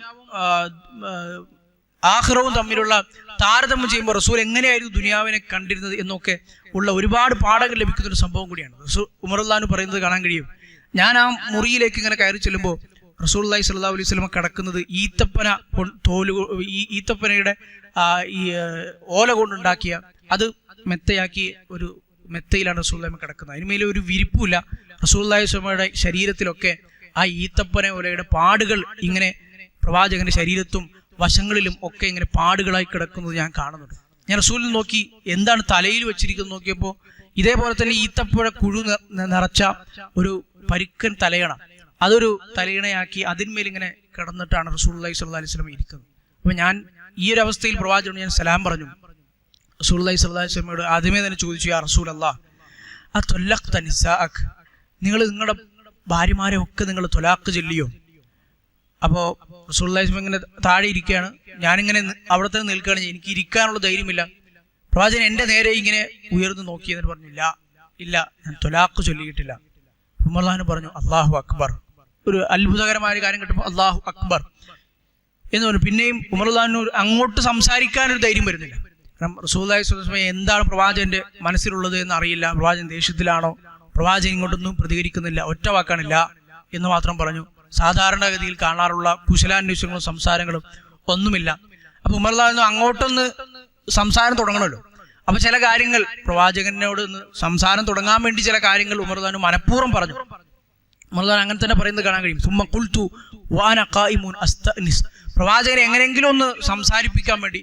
ആഖിറവും തമ്മിലുള്ള താരതമ്യം ചെയ്യുമ്പോൾ റസൂൽ എങ്ങനെയായിരുന്നു ദുനിയാവിനെ കണ്ടിരുന്നത് എന്നൊക്കെ ഉള്ള ഒരുപാട് പാഠങ്ങൾ ലഭിക്കുന്ന ഒരു സംഭവം കൂടിയാണ്. ഉമർ റളിയല്ലാഹു അൻഹു പറയുന്നത് കാണാൻ കഴിയും. ഞാൻ ആ മുറിയിലേക്ക് ഇങ്ങനെ കയറി ചെല്ലുമ്പോൾ റസൂലുള്ളാഹി സ്വല്ലല്ലാഹു അലൈഹി വസല്ലം കിടക്കുന്നത് ഈത്തപ്പനയുടെ ഈ ഓല കൊണ്ടുണ്ടാക്കിയ, അത് മെത്തയാക്കി ഒരു മെത്തയിലാണ് റസൂലുള്ളാഹി കിടക്കുന്നത്. അതിനുമേലെ ഒരു വിരിപ്പില്ല. റസൂലുള്ളാഹി സ്വല്ലല്ലാഹുവിന്റെ ശരീരത്തിലൊക്കെ ആ ഈത്തപ്പന ഓലയുടെ പാടുകൾ ഇങ്ങനെ പ്രവാചകന്റെ ശരീരത്തും വശങ്ങളിലും ഒക്കെ ഇങ്ങനെ പാടുകളായി കിടക്കുന്നത് ഞാൻ കാണുന്നുണ്ട്. ഞാൻ റസൂലിനെ നോക്കി, എന്താണ് തലയിൽ വെച്ചിരിക്കുന്നത് നോക്കിയപ്പോൾ ഇതേപോലെ തന്നെ ഈത്തപ്പഴ കുഴു നിറച്ച ഒരു പരുക്കൻ തലയണ, അതൊരു തലയിണയാക്കി അതിന്മേലിങ്ങനെ കിടന്നിട്ടാണ് റസൂലുള്ളാഹി സ്വല്ലല്ലാഹി അലൈഹി വസല്ലം ഇരിക്കുന്നത്. അപ്പോൾ ഞാൻ ഈ ഒരു അവസ്ഥയിൽ പ്രവാചകനോട് ഞാൻ സലാം പറഞ്ഞു. റസൂലുള്ളാഹി സ്വല്ലല്ലാഹി അലൈഹി വസല്ലമയോട് ആദ്യമേ തന്നെ ചോദിച്ചു, യാ റസൂലല്ലാഹ് അത്വല്ലഖ്ത നിസാഅക്, നിങ്ങൾ നിങ്ങളുടെ ഭാര്യമാരെ ഒക്കെ നിങ്ങൾ തൊലാഖ് ചൊല്ലിയോ? അപ്പോൾ റസൂലുള്ളാഹി സ്വല്ലല്ലാഹി അലൈഹി വസല്ലം ഇങ്ങനെ താഴെ ഇരിക്കുകയാണ്, ഞാനിങ്ങനെ അവിടെ തന്നെ നിൽക്കുകയാണ്, എനിക്ക് ഇരിക്കാനുള്ള ധൈര്യമില്ല. പ്രവാചകൻ എൻ്റെ നേരെ ഇങ്ങനെ ഉയർന്നു നോക്കി എന്നിട്ട് പറഞ്ഞു, ഇല്ല ഞാൻ തൊലാഖ് ചൊല്ലിയിട്ടില്ല. ഉമർ റളിയല്ലാഹു അൻഹു പറഞ്ഞു, അല്ലാഹു അക്ബർ. ഒരു അത്ഭുതകരമായ ഒരു കാര്യം കിട്ടുമ്പോൾ അല്ലാഹു അക്ബർ എന്ന് പറഞ്ഞു. പിന്നെയും ഉമർ റളിയല്ലാഹു അൻഹു അങ്ങോട്ട് സംസാരിക്കാനൊരു ധൈര്യം വരുന്നില്ല. കാരണം റസൂലുള്ളാഹി സ്വല്ലല്ലാഹു അലൈഹി വസല്ലം എന്താണ് പ്രവാചകന്റെ മനസ്സിലുള്ളത് എന്ന് അറിയില്ല. പ്രവാചകൻ ദേഷ്യത്തിലാണോ? പ്രവാചകൻ ഇങ്ങോട്ടൊന്നും പ്രതികരിക്കുന്നില്ല, ഒറ്റ വാക്കാണില്ല എന്ന് മാത്രം പറഞ്ഞു. സാധാരണഗതിയിൽ കാണാറുള്ള കുശലാന്വേഷണങ്ങളും സംസാരങ്ങളും ഒന്നുമില്ല. അപ്പൊ ഉമർ റളിയല്ലാഹു അൻഹു അങ്ങോട്ടൊന്ന് സംസാരം തുടങ്ങണമല്ലോ. അപ്പൊ ചില കാര്യങ്ങൾ പ്രവാചകനോട് സംസാരം തുടങ്ങാൻ വേണ്ടി ചില കാര്യങ്ങൾ ഉമർ റളിയല്ലാഹു അൻഹു മനഃപൂർവ്വം പറഞ്ഞു. ഉമർ റളിയല്ലാഹു അൻഹു അങ്ങനെ തന്നെ പറയുന്നത് കാണാൻ കഴിയും. സുമ്മ ഖുൽതു വഅന ഖായിമുൻ അസ്തഅനിസ്, പ്രവാചകനെ എങ്ങനെയെങ്കിലും ഒന്ന് സംസാരിപ്പിക്കാൻ വേണ്ടി,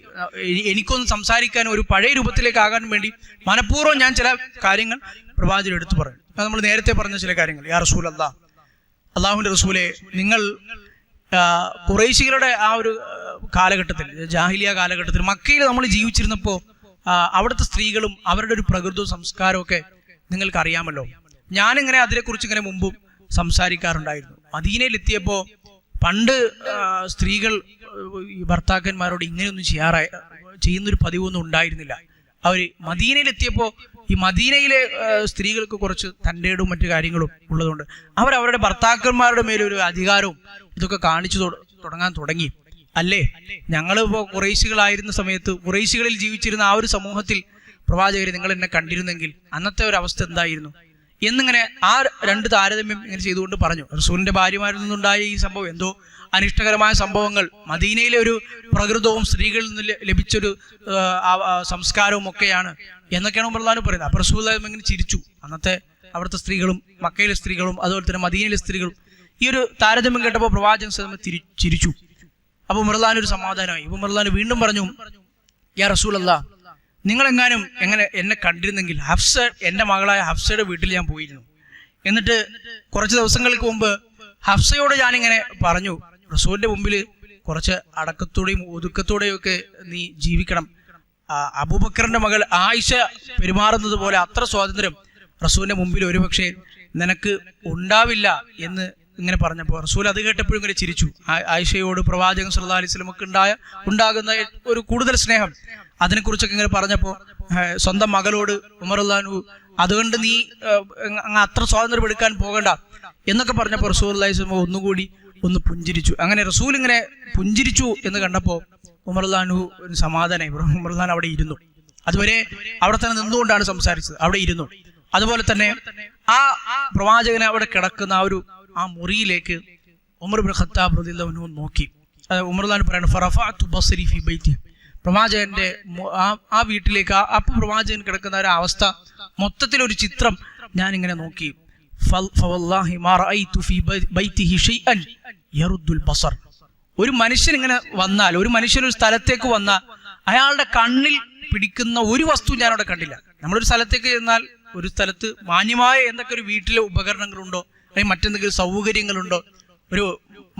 എനിക്കൊന്ന് സംസാരിക്കാൻ ഒരു പഴയ രൂപത്തിലേക്ക് ആകാൻ വേണ്ടി മനഃപൂർവ്വം ഞാൻ ചില കാര്യങ്ങൾ പ്രവാചകൻ എടുത്തു പറയും. അത് നമ്മൾ നേരത്തെ പറഞ്ഞ ചില കാര്യങ്ങൾ. യാ റസൂലല്ലാഹ്, അള്ളാഹുവിൻ്റെ റസൂലെ, നിങ്ങൾ ഖുറൈശികളുടെ ആ ഒരു കാലഘട്ടത്തിൽ, ജാഹിലിയ കാലഘട്ടത്തിൽ മക്കയിൽ നമ്മൾ ജീവിച്ചിരുന്നപ്പോൾ അവിടുത്തെ സ്ത്രീകളും അവരുടെ ഒരു പ്രകൃതവും സംസ്കാരവും ഒക്കെ നിങ്ങൾക്ക് അറിയാമല്ലോ. ഞാനിങ്ങനെ അതിനെക്കുറിച്ച് ഇങ്ങനെ മുമ്പും സംസാരിക്കാറുണ്ടായിരുന്നു. മദീനയിലെത്തിയപ്പോൾ പണ്ട് സ്ത്രീകൾ ഈ ഭർത്താക്കന്മാരോട് ഇങ്ങനെയൊന്നും ചെയ്യുന്നൊരു പതിവൊന്നും ഉണ്ടായിരുന്നില്ല. അവർ മദീനയിലെത്തിയപ്പോൾ ഈ മദീനയിലെ സ്ത്രീകൾക്ക് കുറച്ച് തൻ്റെടും മറ്റു കാര്യങ്ങളും ഉള്ളതുകൊണ്ട് അവരവരുടെ ഭർത്താക്കന്മാരുടെ മേലൊരു അധികാരവും ഇതൊക്കെ കാണിച്ചു തുടങ്ങാൻ തുടങ്ങി. അല്ലേ, ഞങ്ങളിപ്പോൾ ഖുറൈശികളായിരുന്ന സമയത്ത്, ഖുറൈശികളിൽ ജീവിച്ചിരുന്ന ആ ഒരു സമൂഹത്തിൽ പ്രവാചകരെ നിങ്ങൾ എന്നെ കണ്ടിരുന്നെങ്കിൽ അന്നത്തെ ഒരു അവസ്ഥ എന്തായിരുന്നു എന്നിങ്ങനെ ആ രണ്ട് താരതമ്യം ഇങ്ങനെ ചെയ്തുകൊണ്ട് പറഞ്ഞു. റസൂലിന്റെ ഭാര്യമാരിൽ നിന്നുണ്ടായ ഈ സംഭവം എന്തോ അനിഷ്ടകരമായ സംഭവങ്ങൾ, മദീനയിലെ ഒരു പ്രകൃതവും സ്ത്രീകളിൽ നിന്ന് ലഭിച്ചൊരു സംസ്കാരവും ഒക്കെയാണ് എന്നൊക്കെയാണ് ഉമർ റളിയല്ലാഹു അൻഹു പറയുന്നത്. അപ്പോൾ റസൂലുള്ളാഹി ഇങ്ങനെ ചിരിച്ചു. അന്നത്തെ അവിടുത്തെ സ്ത്രീകളും മക്കയിലെ സ്ത്രീകളും അതുപോലെ തന്നെ മദീനയിലെ സ്ത്രീകളും ഈ ഒരു താരതമ്യം കേട്ടപ്പോൾ പ്രവാചകൻ ചിരിച്ചു. അപ്പോൾ ഉമർ റളിയല്ലാഹു അൻഹു ഒരു സമാധാനമായി. ഉമർ റളിയല്ലാഹു അൻഹു വീണ്ടും പറഞ്ഞു, യാ റസൂലല്ലാഹ്, നിങ്ങളെങ്ങാനും എന്നെ കണ്ടിരുന്നെങ്കിൽ ഹഫ്സ, എൻ്റെ മകളായ ഹഫ്സയുടെ വീട്ടിൽ ഞാൻ പോയിരുന്നു. എന്നിട്ട് കുറച്ച് ദിവസങ്ങൾക്ക് മുമ്പ് ഹഫ്സയോട് ഞാനിങ്ങനെ പറഞ്ഞു, റസൂലിന്റെ മുമ്പിൽ കുറച്ച് അടക്കത്തോടെയും ഒതുക്കത്തോടെയും ഒക്കെ നീ ജീവിക്കണം. അബൂബക്കറിന്റെ മകൾ ആയിഷ പെരുമാറുന്നത് പോലെ അത്ര സ്വാതന്ത്ര്യം റസൂലിന്റെ മുമ്പിൽ ഒരുപക്ഷെ നിനക്ക് ഉണ്ടാവില്ല എന്ന് ഇങ്ങനെ പറഞ്ഞപ്പോൾ റസൂൽ അത് കേട്ടപ്പോഴും ഇങ്ങനെ ചിരിച്ചു. ആയിഷയോട് പ്രവാചകൻ സല്ലല്ലാഹു അലൈഹി വസല്ലമക്ക് ഉണ്ടാകുന്ന ഒരു കൂടുതൽ സ്നേഹം, അതിനെക്കുറിച്ചൊക്കെ ഇങ്ങനെ പറഞ്ഞപ്പോൾ സ്വന്തം മകളോട് ഉമർ റളിയല്ലാഹു അൻഹു അതുകൊണ്ട് നീ അത്ര സ്വാതന്ത്ര്യം എടുക്കാൻ പോകണ്ട എന്നൊക്കെ പറഞ്ഞപ്പോൾ റസൂലുള്ളാഹി സ്വല്ലല്ലാഹു അലൈഹി വസല്ലം ഒന്നുകൂടി ഒന്ന് പുഞ്ചിരിച്ചു. അങ്ങനെ റസൂൽ ഇങ്ങനെ പുഞ്ചിരിച്ചു എന്ന് കണ്ടപ്പോൾ ഉമർ റളിയല്ലാഹു അൻഹു ഒരു സമാധാനമായി. ഉമർ റളിയല്ലാഹു അൻഹു അവിടെ ഇരുന്നു. അതുവരെ അവിടെ തന്നെ നിന്നുകൊണ്ടാണ് സംസാരിച്ചത്, അവിടെ ഇരുന്നു. അതുപോലെ തന്നെ ആ പ്രവാചകനെ അവിടെ കിടക്കുന്ന ആ മുറിയിലേക്ക് ഉമർ ഇബ്നു ഖത്താബ് റളിയല്ലാഹു അൻഹു നോക്കി. ഉമർ റളിയല്ലാഹു അൻഹു പറയുന്നു, ഫറഫഅതു ബസ്രി ഫി ബൈതി, പ്രവാചകന്റെ ആ വീട്ടിലേക്ക്, അപ്പോൾ പ്രവാചകൻ കിടക്കുന്ന ഒരു അവസ്ഥ, മൊത്തത്തിലൊരു ചിത്രം ഞാൻ ഇങ്ങനെ നോക്കി. ഫവല്ലാഹി മാ റഅയ്തു ഫി ബൈതിഹി ഷൈഅൻ യറുദ്ദുൽ ബസർ, ഒരു മനുഷ്യൻ ഇങ്ങനെ വന്നാൽ, ഒരു മനുഷ്യൻ ഒരു സ്ഥലത്തേക്ക് വന്നാൽ അയാളുടെ കണ്ണിൽ പിടിക്കുന്ന ഒരു വസ്തു ഞാൻ അവിടെ കണ്ടില്ല. നമ്മളൊരു സ്ഥലത്തേക്ക് ചെന്നാൽ ഒരു സ്ഥലത്ത് മാന്യമായ എന്തൊക്കെ ഒരു വീട്ടിലെ ഉപകരണങ്ങളുണ്ടോ അല്ലെങ്കിൽ മറ്റെന്തെങ്കിലും സൗകര്യങ്ങളുണ്ടോ, ഒരു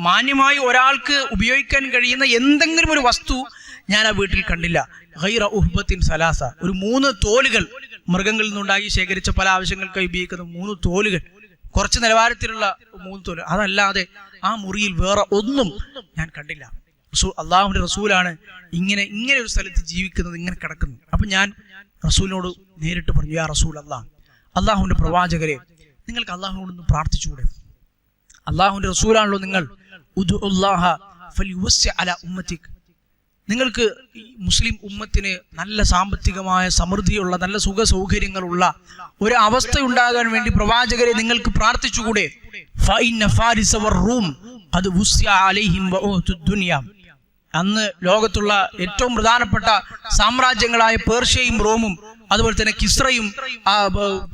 മാന്യമായി ഒരാൾക്ക് ഉപയോഗിക്കാൻ കഴിയുന്ന എന്തെങ്കിലും ഒരു വസ്തു ഞാൻ ആ വീട്ടിൽ കണ്ടില്ല. ഗൈറ ഉഹ്ബത്തിൻ സലാസ, ഒരു 3 തോലുകൾ, മൃഗങ്ങളിൽ നിന്നുണ്ടാക്കി ശേഖരിച്ച പല ആവശ്യങ്ങൾക്കായി ഉപയോഗിക്കുന്ന 3 തോലുകൾ, കുറച്ച് നിലവാരത്തിലുള്ള 3 തോല്, അതല്ലാതെ ആ മുറിയിൽ വേറെ ഒന്നും ഞാൻ കണ്ടില്ല. അള്ളാഹുവിന്റെ റസൂലാണ് ഇങ്ങനെ ഒരു സ്ഥലത്ത് ജീവിക്കുന്നത്, ഇങ്ങനെ കിടക്കുന്നത്. അപ്പൊ ഞാൻ റസൂലിനോട് നേരിട്ട് പറഞ്ഞു, യാ റസൂൽ അല്ലാഹ്, അള്ളാഹുവിന്റെ പ്രവാചകരെ, നിങ്ങൾക്ക് അള്ളാഹുവിനോടൊന്ന് പ്രാർത്ഥിച്ചുകൂടെ? അള്ളാഹുവിന്റെ റസൂലാണല്ലോ നിങ്ങൾ. ഉദ്ഉല്ലാഹ ഫലിയുവസ്സി അലാ ഉമ്മതിക്, നിങ്ങൾക്ക് മുസ്ലിം ഉമ്മത്തിന് നല്ല സാമ്പത്തികമായ സമൃദ്ധിയുള്ള, നല്ല സുഖ സൗകര്യങ്ങളുള്ള ഒരു അവസ്ഥ ഉണ്ടാകാൻ വേണ്ടി പ്രവാചകരെ നിങ്ങൾക്ക് പ്രാർത്ഥിച്ചുകൂടെ? ഫഇന്ന ഫാരിസ വറൂം ഖദ് വുസ്സിഅ അലൈഹിം വഉതുദ് ദുനിയ, അന്ന് ലോകത്തുള്ള ഏറ്റവും പ്രധാനപ്പെട്ട സാമ്രാജ്യങ്ങളായ പേർഷ്യയും റോമും അതുപോലെ തന്നെ കിസ്രയും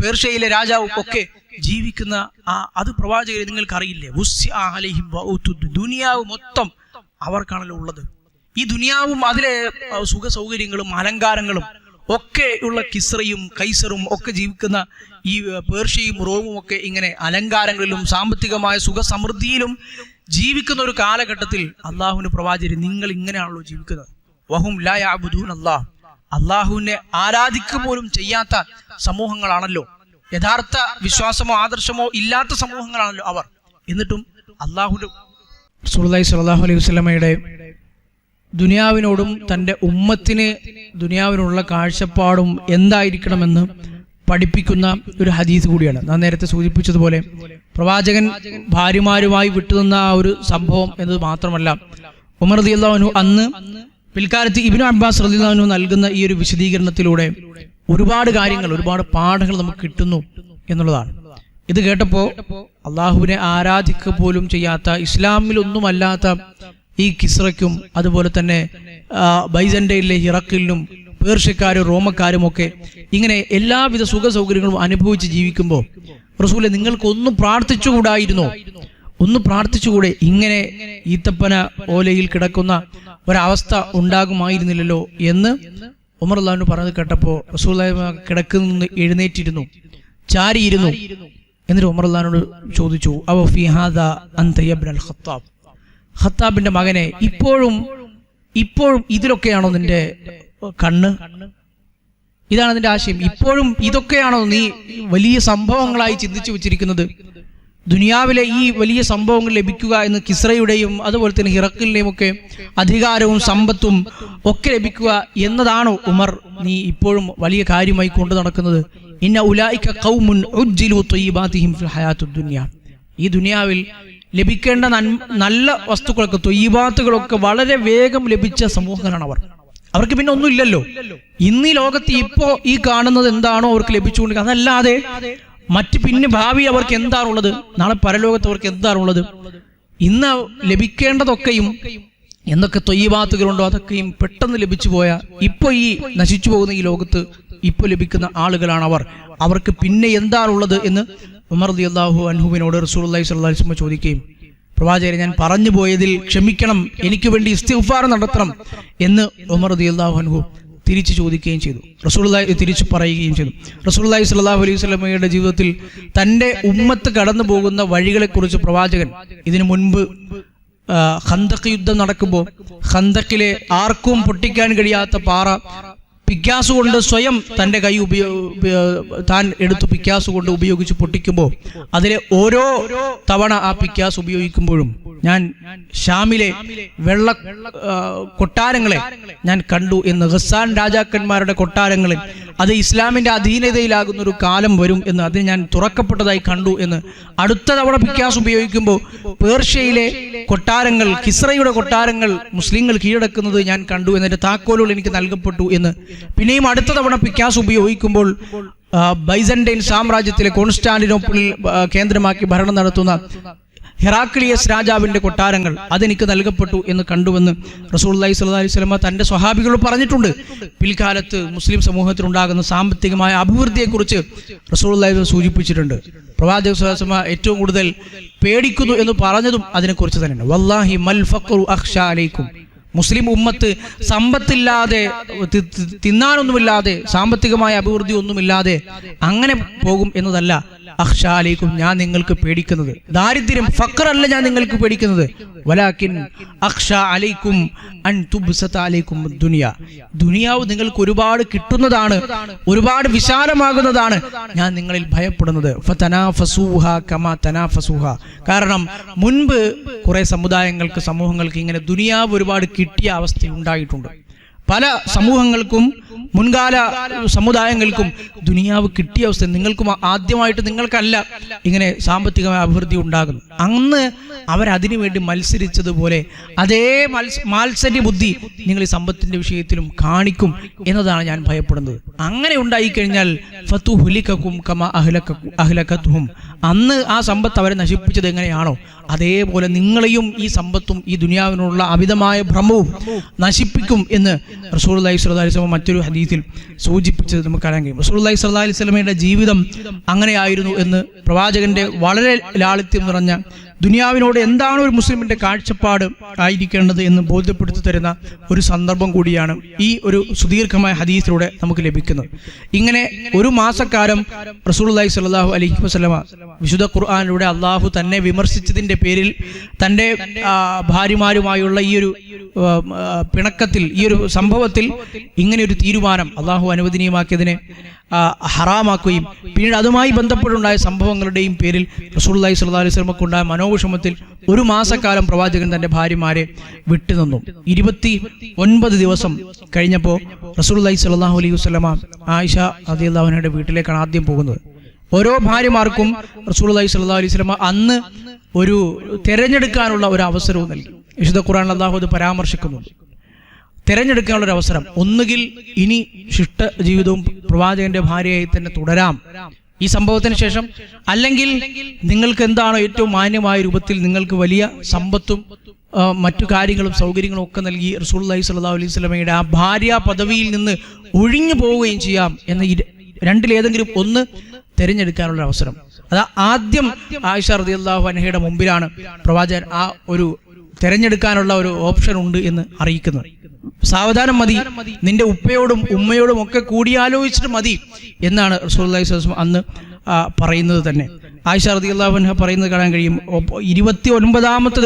പേർഷ്യയിലെ രാജാവും ഒക്കെ ജീവിക്കുന്ന അത് പ്രവാചകരെ നിങ്ങൾക്കറിയില്ലേ? വുസ്സിഅ അലൈഹിം വഉതുദ്, ദുനിയാവ് മൊത്തം അവർക്കാണല്ലോ ഉള്ളത്. ഈ ദുനിയാവും അതിലെ സുഖ സൗകര്യങ്ങളും അലങ്കാരങ്ങളും ഒക്കെ ഉള്ള കിസ്രയും കൈസറും ഒക്കെ ജീവിക്കുന്ന ഈ പേർഷ്യയും റോമും ഒക്കെ ഇങ്ങനെ അലങ്കാരങ്ങളിലും സാമ്പത്തികമായ സുഖസമൃദ്ധിയിലും ജീവിക്കുന്ന ഒരു കാലഘട്ടത്തിൽ അള്ളാഹുവിന്റെ പ്രവാചകർ നിങ്ങൾ ഇങ്ങനെയാണല്ലോ ജീവിക്കുന്നത്. വഹും ലാ യഅ്ബുദൂന അല്ലാഹ്, അള്ളാഹുവിനെ ആരാധിക്കുക പോലും ചെയ്യാത്ത സമൂഹങ്ങളാണല്ലോ, യഥാർത്ഥ വിശ്വാസമോ ആദർശമോ ഇല്ലാത്ത സമൂഹങ്ങളാണല്ലോ അവർ. എന്നിട്ടും അള്ളാഹുവിന്റെ റസൂലുള്ളാഹി സ്വല്ലല്ലാഹു അലൈഹി വസല്ലമയുടെ ദുനിയാവിനോടും തൻ്റെ ഉമ്മത്തിന് ദുനിയാവിനുള്ള കാഴ്ചപ്പാടും എന്തായിരിക്കണമെന്ന് പഠിപ്പിക്കുന്ന ഒരു ഹദീസ് കൂടിയാണ്. ഞാൻ നേരത്തെ സൂചിപ്പിച്ചതുപോലെ പ്രവാചകൻ ഭാര്യമാരുമായി വിട്ടുനിന്ന ആ ഒരു സംഭവം എന്നത് മാത്രമല്ല, ഉമർ റളിയല്ലാഹു അൻഹു അന്ന് പിൽക്കാലത്ത് ഇബ്നു അബ്ബാസ് റളിയല്ലാഹു അൻഹു നൽകുന്ന ഈ ഒരു വിശദീകരണത്തിലൂടെ ഒരുപാട് കാര്യങ്ങൾ, ഒരുപാട് പാഠങ്ങൾ നമുക്ക് കിട്ടുന്നു എന്നുള്ളതാണ്. ഇത് കേട്ടപ്പോൾ അള്ളാഹുവിനെ ആരാധിക്കുക പോലും ചെയ്യാത്ത, ഇസ്ലാമിലൊന്നുമല്ലാത്ത ഈ കിസ്രയ്ക്കും അതുപോലെ തന്നെ ബൈസന്റൈനിലെ ഹിറക്കിലും പേർഷ്യക്കാരും റോമക്കാരും ഒക്കെ ഇങ്ങനെ എല്ലാവിധ സുഖ സൗകര്യങ്ങളും അനുഭവിച്ച് ജീവിക്കുമ്പോൾ റസൂലെ നിങ്ങൾക്കൊന്നും പ്രാർത്ഥിച്ചുകൂടായിരുന്നോ, ഒന്ന് പ്രാർത്ഥിച്ചുകൂടെ? ഇങ്ങനെ ഈത്തപ്പന ഓലയിൽ കിടക്കുന്ന ഒരവസ്ഥ ഉണ്ടാകുമായിരുന്നില്ലല്ലോ എന്ന് ഉമർ അള്ളാഹു പറഞ്ഞത് കേട്ടപ്പോൾ റസൂലുള്ളാഹി കിടക്കുന്ന എഴുന്നേറ്റിരുന്നു, ചാരിയിരുന്നു. എന്നിട്ട് ഉമർ അള്ളാഹിനോട് ചോദിച്ചു, അവ ഫീ ഹാദാ അൻത ഇബ്നുൽ ഖത്താബ്, ഖത്താബിന്റെ മകനെ, ഇപ്പോഴും ഇതിലൊക്കെയാണോ നിന്റെ കണ്ണ്? ഇതാണ് അതിന്റെ ആശയം. ഇപ്പോഴും ഇതൊക്കെയാണോ നീ വലിയ സംഭവങ്ങളായി ചിന്തിച്ചു വെച്ചിരിക്കുന്നത്? ദുനിയാവിലെ ഈ വലിയ സംഭവങ്ങൾ ലഭിക്കുക എന്ന് കിസ്രയുടെയും അതുപോലെ തന്നെ ഹിറക്കിലിന്റെയും ഒക്കെ അധികാരവും സമ്പത്തും ഒക്കെ ലഭിക്കുക എന്നതാണോ ഉമർ നീ ഇപ്പോഴും വലിയ കാര്യമായി കൊണ്ടു നടക്കുന്നത്? ഇന്ന ഉലൈക ഖൗമുൻ ഉജ്ജിലു ത്വയ്യിബാതിഹിം ഫിൽ ഹയാത്തുദ് ദുനിയ, ഈ ദുനിയാവിൽ ലഭിക്കേണ്ട നല്ല വസ്തുക്കളൊക്കെ, ത്വയ്യിബാത്തുകളൊക്കെ വളരെ വേഗം ലഭിച്ച സമൂഹങ്ങളാണ് അവർ. അവർക്ക് പിന്നെ ഒന്നും ഇല്ലല്ലോ. ഇന്ന് ഈ ലോകത്ത് ഇപ്പോ ഈ കാണുന്നത് എന്താണോ അവർക്ക് ലഭിച്ചുകൊണ്ടിരിക്കുക, അതല്ലാതെ മറ്റ് പിന്നെ ഭാവി അവർക്ക് എന്താണുള്ളത്, നാളെ പരലോകത്ത് അവർക്ക് എന്താണുള്ളത്? ഇന്ന് ലഭിക്കേണ്ടതൊക്കെയും എന്തൊക്കെ ത്വയ്യിബാത്തുകളുണ്ടോ അതൊക്കെയും പെട്ടെന്ന് ലഭിച്ചു പോയ, ഇപ്പൊ ഈ നശിച്ചു പോകുന്ന ഈ ലോകത്ത് ഇപ്പൊ ലഭിക്കുന്ന ആളുകളാണ് അവർ. അവർക്ക് പിന്നെ എന്താണുള്ളത് എന്ന് ഉമർ റളിയല്ലാഹു അൻഹുവിനോട് റസൂലുള്ളാഹി സ്വല്ലല്ലാഹു അലൈഹി വസല്ലം ചോദിക്കുകയും, പ്രവാചകരെ ഞാൻ പറഞ്ഞു പോയതിൽ ക്ഷമിക്കണം, എനിക്ക് വേണ്ടി ഇസ്തിഗ്ഫാർ നടത്തണം എന്ന് ഉമർ റളിയല്ലാഹു അൻഹു തിരിച്ചു ചോദിക്കുകയും ചെയ്തു. റസൂലുള്ളാഹി തിരിച്ചു പറയുകയും ചെയ്തു. റസൂലുള്ളാഹി സ്വല്ലല്ലാഹു അലൈഹി വസല്ലമയുടെ ജീവിതത്തിൽ തൻ്റെ ഉമ്മത്ത് കടന്നു പോകുന്ന വഴികളെക്കുറിച്ച് പ്രവാചകൻ ഇതിനു മുൻപ് ഖന്തഖ് യുദ്ധം നടക്കുമ്പോൾ ഖന്തഖിലെ ആർക്കും പൊട്ടിക്കാൻ കഴിയാത്ത പാറ പിക്കാസ് കൊണ്ട് സ്വയം തൻ്റെ കൈ താൻ എടുത്ത് പിക്കാസ് കൊണ്ട് ഉപയോഗിച്ച് പൊട്ടിക്കുമ്പോൾ അതിലെ ഓരോ തവണ ആ പിക്കാസ് ഉപയോഗിക്കുമ്പോഴും ഞാൻ ഷാമിലെ വെള്ള കൊട്ടാരങ്ങളെ ഞാൻ കണ്ടു എന്ന്, ഗസ്സാൻ രാജാക്കന്മാരുടെ കൊട്ടാരങ്ങളിൽ അത് ഇസ്ലാമിന്റെ അധീനതയിലാകുന്ന ഒരു കാലം വരും എന്ന്, അത് ഞാൻ തുറക്കപ്പെട്ടതായി കണ്ടു എന്ന്. അടുത്ത തവണ പിക്കാസ് ഉപയോഗിക്കുമ്പോൾ പേർഷ്യയിലെ കൊട്ടാരങ്ങൾ, കിസ്രയുടെ കൊട്ടാരങ്ങൾ മുസ്ലിങ്ങൾ കീഴടക്കുന്നത് ഞാൻ കണ്ടു, എന്നതിന്റെ താക്കോലുകൾ എനിക്ക് നൽകപ്പെട്ടു എന്ന്. പിന്നെയും അടുത്ത തവണ പിക്കാസ് ഉപയോഗിക്കുമ്പോൾ ബൈസന്റൈൻ സാമ്രാജ്യത്തിലെ കോൺസ്റ്റാന്റിനോപ്പിളിൽ കേന്ദ്രമാക്കി ഭരണം നടത്തുന്ന ഹെറാക്ലിയസ് രാജാവിന്റെ കൊട്ടാരങ്ങൾ അതെനിക്ക് നൽകപ്പെട്ടു എന്ന് കണ്ടുവെന്ന് റസൂലുള്ളാഹി സ്വല്ലല്ലാഹു അലൈഹി വസല്ലം തന്റെ സ്വഹാബികളോട് പറഞ്ഞിട്ടുണ്ട്. പിൽക്കാലത്ത് മുസ്ലിം സമൂഹത്തിനുണ്ടാകുന്ന സാമ്പത്തികമായ അഭിവൃദ്ധിയെക്കുറിച്ച് റസൂലുള്ളാഹി സൂചിപ്പിച്ചിട്ടുണ്ട്. പ്രവാചക സ്വല്ലല്ലാഹു അലൈഹി വസല്ലം ഏറ്റവും കൂടുതൽ പേടിക്കുന്നു എന്ന് പറഞ്ഞതും അതിനെക്കുറിച്ച് തന്നെയാണ്. വല്ലാഹി മൽ ഫഖ്റു അഖ്ശാ അലൈക്കും, മുസ്ലിം ഉമ്മത്ത് സമ്പത്തില്ലാതെ, തിന്നാനൊന്നുമില്ലാതെ, സാമ്പത്തികമായ അഭിവൃദ്ധി ഒന്നുമില്ലാതെ അങ്ങനെ പോകും എന്നതല്ല അഖ്ശാ അലൈക്കും, ഞാൻ നിങ്ങൾക്ക് പേടിക്കുന്നത് ദാരിദ്ര്യം, ഫഖറല്ല ഞാൻ നിങ്ങൾക്ക് പേടിക്കുന്നത്. വലാകിൻ അഖ്ശാ അലൈക്കും അൻ തുബ്സത അലൈക്കും ദുനിയ, ദുനിയാവ് നിങ്ങൾക്ക് ഒരുപാട് കിട്ടുന്നതാണ്, ഒരുപാട് വിശാലമാകുന്നതാണ് ഞാൻ നിങ്ങളിൽ ഭയപ്പെടുന്നത്. ഫതനാഫസൂഹ കമാ തനാഫസൂഹ, കാരണം മുൻപ് കുറെ സമുദായങ്ങൾക്ക്, സമൂഹങ്ങൾക്ക് ഇങ്ങനെ ദുനിയാവ് ഒരുപാട് കിട്ടിയ അവസ്ഥ ഉണ്ടായിട്ടുണ്ട്. പല സമൂഹങ്ങൾക്കും മുൻകാല സമുദായങ്ങൾക്കും ദുനിയാവ് കിട്ടിയ അവസ്ഥ, നിങ്ങൾക്കും ആദ്യമായിട്ട് നിങ്ങൾക്കല്ല ഇങ്ങനെ സാമ്പത്തികമായ അഭിവൃദ്ധി ഉണ്ടാകുന്നു. അന്ന് അവരതിനു വേണ്ടി മത്സരിച്ചതുപോലെ അതേ മാത്സര്യ ബുദ്ധി നിങ്ങൾ ഈ സമ്പത്തിന്റെ വിഷയത്തിലും കാണിക്കും എന്നതാണ് ഞാൻ ഭയപ്പെടുന്നത്. അങ്ങനെ ഉണ്ടായിക്കഴിഞ്ഞാൽ ഫതുഹ്ലികകും കമാ അഹ്ലകതുഹും, അന്ന് ആ സമ്പത്ത് അവരെ നശിപ്പിച്ചത് എങ്ങനെയാണോ അതേപോലെ നിങ്ങളെയും ഈ സമ്പത്തും ഈ ദുനിയാവിനുള്ള അമിതമായ ഭ്രമവും നശിപ്പിക്കും എന്ന് റസൂലുള്ളാഹി സ്വല്ലല്ലാഹു അലൈഹി വസല്ലം മറ്റൊരു ഹദീസിൽ സൂചിപ്പിച്ചത് നമുക്ക് കാണാൻ കഴിയും. റസൂലുള്ളാഹി സ്വല്ലല്ലാഹു അലൈഹി വസല്ലമയുടെ ജീവിതം അങ്ങനെയായിരുന്നു എന്ന് പ്രവാചകന്റെ വളരെ ലാളിത്യം നിറഞ്ഞ ദുനിയാവിനോട് എന്താണ് ഒരു മുസ്ലിമിൻ്റെ കാഴ്ചപ്പാട് ആയിരിക്കേണ്ടത് എന്ന് ബോധ്യപ്പെടുത്തി തരുന്ന ഒരു സന്ദർഭം കൂടിയാണ് ഈ ഒരു സുദീർഘമായ ഹദീസിലൂടെ നമുക്ക് ലഭിക്കുന്നത്. ഇങ്ങനെ ഒരു മാസക്കാലം റസൂലുള്ളാഹി സ്വല്ലല്ലാഹു അലൈഹി വസല്ലമ വിശുദ്ധ ഖുർആനിലൂടെ അള്ളാഹു തന്നെ വിമർശിച്ചതിൻ്റെ പേരിൽ തൻ്റെ ഭാര്യമാരുമായുള്ള ഈ ഒരു പിണക്കത്തിൽ, ഈ ഒരു സംഭവത്തിൽ ഇങ്ങനെയൊരു തീരുമാനം അള്ളാഹു അനുവദനീയമാക്കിയതിനെ ഹറാമാക്കുകയും പിന്നീട് അതുമായി ബന്ധപ്പെട്ടുണ്ടായ സംഭവങ്ങളുടെയും പേരിൽ റസൂലുള്ളാഹി സ്വല്ലല്ലാഹു അലൈഹി വസല്ലമക്കുണ്ടായ മനോവിഷമത്തിൽ ഒരു മാസക്കാലം പ്രവാചകൻ തൻ്റെ ഭാര്യമാരെ വിട്ടുനിന്നു. 29 ദിവസം കഴിഞ്ഞപ്പോൾ റസൂലുള്ളാഹി സ്വല്ലല്ലാഹു അലൈഹി വസല്ലമ ആയിഷ റളിയല്ലാഹു അൻഹയുടെ വീട്ടിലേക്കാണ് ആദ്യം പോകുന്നത്. ഓരോ ഭാര്യമാർക്കും റസൂലുള്ളാഹി സ്വല്ലല്ലാഹു അലൈഹി വസല്ലമ അന്ന് ഒരു തിരഞ്ഞെടുക്കാനുള്ള ഒരു അവസരവും നൽകി. വിശുദ്ധ ഖുർആനിൽ അല്ലാഹു അത് പരാമർശിക്കുന്നുണ്ട്. തിരഞ്ഞെടുക്കാനുള്ളൊരു അവസരം. ഒന്നുകിൽ ഇനി ശിഷ്ട ജീവിതവും പ്രവാചകന്റെ ഭാര്യയായി തന്നെ തുടരാം ഈ സംഭവത്തിന് ശേഷം, അല്ലെങ്കിൽ നിങ്ങൾക്ക് എന്താണോ ഏറ്റവും മാന്യമായ രൂപത്തിൽ നിങ്ങൾക്ക് വലിയ സമ്പത്തും മറ്റു കാര്യങ്ങളും സൗകര്യങ്ങളും ഒക്കെ നൽകി റസൂലുള്ളാഹി സ്വല്ലല്ലാഹു അലൈഹി വസല്ലമയുടെ ആ ഭാര്യ പദവിയിൽ നിന്ന് ഒഴിഞ്ഞു പോവുകയും ചെയ്യാം എന്ന ഈ രണ്ടിലേതെങ്കിലും ഒന്ന് തിരഞ്ഞെടുക്കാനുള്ള അവസരം. അത് ആദ്യം ആയിഷ റളിയല്ലാഹു അൻഹയുടെ മുമ്പിലാണ് പ്രവാചകൻ ആ ഒരു തിരഞ്ഞെടുക്കാനുള്ള ഒരു ഓപ്ഷൻ ഉണ്ട് എന്ന് അറിയിക്കുന്നത്. സാവധാനം മതി, നിന്റെ ഉപ്പയോടും ഉമ്മയോടും ഒക്കെ കൂടിയാലോചിച്ചിട്ട് മതി എന്നാണ് റസൂലുള്ളാഹി സ്വല്ലല്ലാഹു അലൈഹി വസല്ലം അന്ന് പറയുന്നത് തന്നെ. ആയിഷ റളിയല്ലാഹു അൻഹ പറയുന്നത് കാണാൻ കഴിയും. 29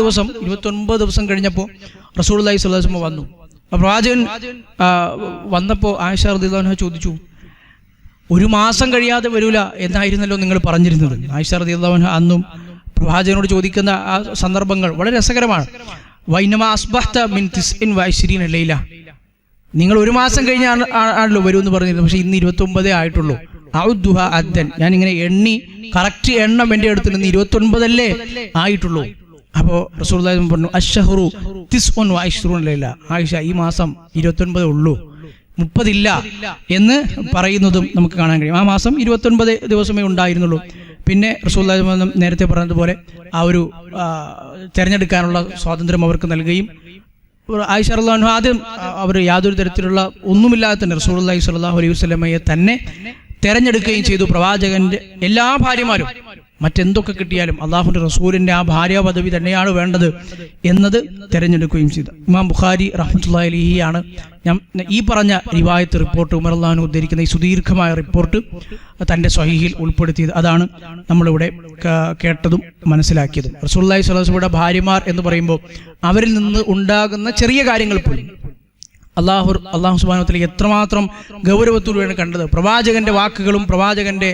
ദിവസം കഴിഞ്ഞപ്പോൾ റസൂലുള്ളാഹി സ്വല്ലല്ലാഹു അലൈഹി വസല്ലം വന്നു. പ്രവാചകൻ വന്നപ്പോൾ ആയിഷ റളിയല്ലാഹു അൻഹ ചോദിച്ചു, ഒരു മാസം കഴിയാതെ വരൂല എന്നായിരുന്നല്ലോ നിങ്ങൾ പറഞ്ഞിരുന്നത്. ആയിഷ റളിയല്ലാഹു അൻഹ അന്നും പ്രവാചകനോട് ചോദിക്കുന്ന ആ സന്ദർഭങ്ങൾ വളരെ രസകരമാണ്. വൈനമാ അസ്ബഹ്ത മിൻ 29 ലൈല, നിങ്ങൾ ഒരു മാസം കഴിഞ്ഞാണല്ലോ വരുമെന്ന് പറഞ്ഞിരുന്നത്, പക്ഷേ ഇന്ന് 29 ആയിട്ടുള്ളൂ. ഔദ്ദുഹ അദ്ദൻ, ഞാനിങ്ങനെ എണ്ണി കറക്റ്റ് എണ്ണം എൻ്റെ അടുത്ത് നിന്ന് 29 ആയിട്ടുള്ളൂ. അപ്പോൾ റസൂലുള്ളാഹി പറഞ്ഞു, അശ്ശഹ്റു 29 ലൈല, ആയിഷ ഈ മാസം 29 ഉള്ളൂ, 30 ഇല്ല എന്ന് പറയുന്നതും നമുക്ക് കാണാൻ കഴിയും. ആ മാസം 29 ദിവസമേ ഉണ്ടായിരുന്നുള്ളൂ. പിന്നെ റസൂലുള്ളാഹി നേരത്തെ പറഞ്ഞതുപോലെ ആ ഒരു തിരഞ്ഞെടുക്കാനുള്ള സ്വാതന്ത്ര്യം അവർക്ക് നൽകുകയും ആയിഷ റളിയല്ലാഹു അൻഹ ആദ്യം അവർ യാതൊരു തരത്തിലുള്ള ഒന്നുമില്ലാതെ തന്നെ റസൂലുള്ളാഹി സ്വല്ലല്ലാഹു അലൈഹി വസല്ലമയെ തന്നെ തിരഞ്ഞെടുക്കുകയും ചെയ്തു. പ്രവാചകന്റെ എല്ലാ ഭാര്യമാരും മറ്റെന്തൊക്കെ കിട്ടിയാലും അള്ളാഹുവിൻ്റെ റസൂലിൻ്റെ ആ ഭാര്യ പദവി തന്നെയാണ് വേണ്ടത് എന്നത് തിരഞ്ഞെടുക്കുകയും ചെയ്തു. ഇമാം ബുഖാരി റഹ്മത്തുള്ളാഹി അലൈഹിയാണ് ഈ പറഞ്ഞ റിവായത്ത് റിപ്പോർട്ട്, ഉമർ റളിയല്ലാഹു അൻഹു ഉദ്ധരിക്കുന്ന ഈ സുദീർഘമായ റിപ്പോർട്ട് തൻ്റെ സ്വഹീഹിൽ ഉൾപ്പെടുത്തിയത്. അതാണ് നമ്മളിവിടെ കേട്ടതും മനസ്സിലാക്കിയതും. റസൂലുള്ളാഹി സ്വല്ലല്ലാഹു അലൈഹി വസല്ലമയുടെ ഭാര്യമാർ എന്ന് പറയുമ്പോൾ അവരിൽ നിന്ന് ഉണ്ടാകുന്ന ചെറിയ കാര്യങ്ങൾ പോലും അള്ളാഹു സുബ്ഹാനഹു വ തആല എത്രമാത്രം ഗൗരവത്തോടെയാണ് കണ്ടത്. പ്രവാചകന്റെ വാക്കുകളും പ്രവാചകന്റെ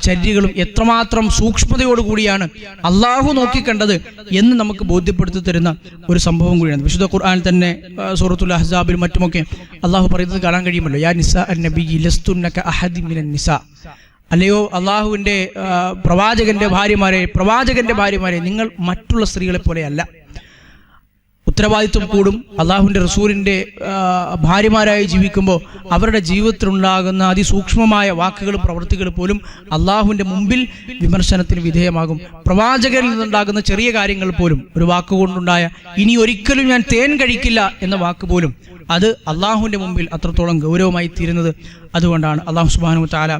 ചര്യകളും എത്രമാത്രം സൂക്ഷ്മതയോടുകൂടിയാണ് അള്ളാഹു നോക്കിക്കണ്ടത് എന്ന് നമുക്ക് ബോധ്യപ്പെടുത്തി തരുന്ന ഒരു സംഭവം കൂടിയാണ്. വിശുദ്ധ ഖുർആനിൽ തന്നെ സൂറത്തുൽ അഹ്സാബിലും മറ്റുമൊക്കെ അള്ളാഹു പറയുന്നത് കാണാൻ കഴിയുമല്ലോ, യാ നിസാ അൻ-നബിയ്യി ലസ്തുന്ന കഅഹദി മിനൻ നിസാ, അല്ലയോ അള്ളാഹുവിൻ്റെ പ്രവാചകന്റെ ഭാര്യമാരെ നിങ്ങൾ മറ്റുള്ള സ്ത്രീകളെ പോലെയല്ല. ഉത്തരവാദിത്വം കൂടും. അള്ളാഹുവിൻ്റെ റസൂലിൻ്റെ ഭാര്യമാരായി ജീവിക്കുമ്പോൾ അവരുടെ ജീവിതത്തിലുണ്ടാകുന്ന അതിസൂക്ഷ്മമായ വാക്കുകളും പ്രവൃത്തികളും പോലും അള്ളാഹുവിൻ്റെ മുമ്പിൽ വിമർശനത്തിന് വിധേയമാകും. പ്രവാചകരിൽ നിന്നുണ്ടാകുന്ന ചെറിയ കാര്യങ്ങൾ പോലും, ഒരു വാക്കുകൊണ്ടുണ്ടായ ഇനി ഒരിക്കലും ഞാൻ തേൻ കഴിക്കില്ല എന്ന വാക്ക് പോലും അത് അള്ളാഹുവിൻ്റെ മുമ്പിൽ അത്രത്തോളം ഗൗരവമായി തീരുന്നത് അതുകൊണ്ടാണ്. അള്ളാഹു സുബ്ഹാനഹു വ തആല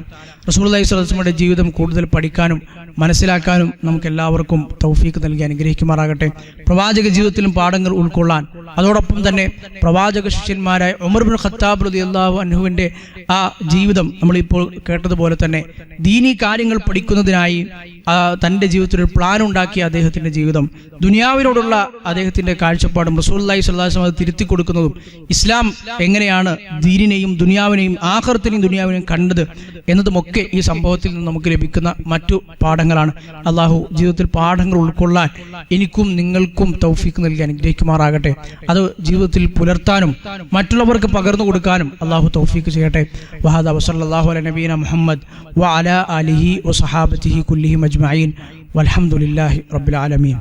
റസൂലുള്ളാഹി സ്വല്ലല്ലാഹു അലൈഹി വസല്ലമയുടെ ജീവിതം കൂടുതൽ പഠിക്കാനും മനസ്സിലാക്കാനും നമുക്ക് എല്ലാവർക്കും തൗഫീഖ് നൽകി അനുഗ്രഹിക്കുമാറാകട്ടെ. പ്രവാചക ജീവിതത്തിലും പാഠങ്ങൾ ഉൾക്കൊള്ളാൻ, അതോടൊപ്പം തന്നെ പ്രവാചക ശിഷ്യന്മാരായ ഉമർ ഇബ്നു ഖത്താബ് റളിയല്ലാഹു അൻഹുവിൻ്റെ ആ ജീവിതം നമ്മളിപ്പോൾ കേട്ടതുപോലെ തന്നെ ദീനീ കാര്യങ്ങൾ പഠിക്കുന്നതിനായി തൻ്റെ ജീവിതത്തിൽ ഒരു പ്ലാൻ ഉണ്ടാക്കിയ അദ്ദേഹത്തിൻ്റെ ജീവിതം, ദുനിയാവിനോടുള്ള അദ്ദേഹത്തിൻ്റെ കാഴ്ചപ്പാടും റസൂലുള്ളാഹി സ്വല്ലല്ലാഹു അലൈഹി വസല്ലം തിരുത്തി കൊടുക്കുന്നതും, ഇസ്ലാം എങ്ങനെയാണ് ദീനിനെയും ദുനിയാവിനെയും ആഖിറത്തിനെയും ദുനിയാവിനെയും കണ്ടത് എന്നതുമൊക്കെ ഈ സംഭവത്തിൽ നിന്ന് നമുക്ക് ലഭിക്കുന്ന മറ്റു പാഠങ്ങളാണ്. അള്ളാഹു ജീവിതത്തിൽ പാഠങ്ങൾ ഉൾക്കൊള്ളാൻ എനിക്കും നിങ്ങൾക്കും തൗഫീഖ് നൽകി അനുഗ്രഹിക്കുമാറാകട്ടെ. അത് ജീവിതത്തിൽ പുലർത്താനും മറ്റുള്ളവർക്ക് പകർന്നു കൊടുക്കാനും അള്ളാഹു തൗഫീഖ് ചെയ്യട്ടെ. വഹദാ വസല്ലല്ലാഹു അലാ നബീന മുഹമ്മദ് വഅലാ ആലിഹി വസഹാബത്തിഹി കുല്ലിഹിം അജ്മഈൻ വൽഹംദുലില്ലാഹി റബ്ബിൽ ആലമീൻ.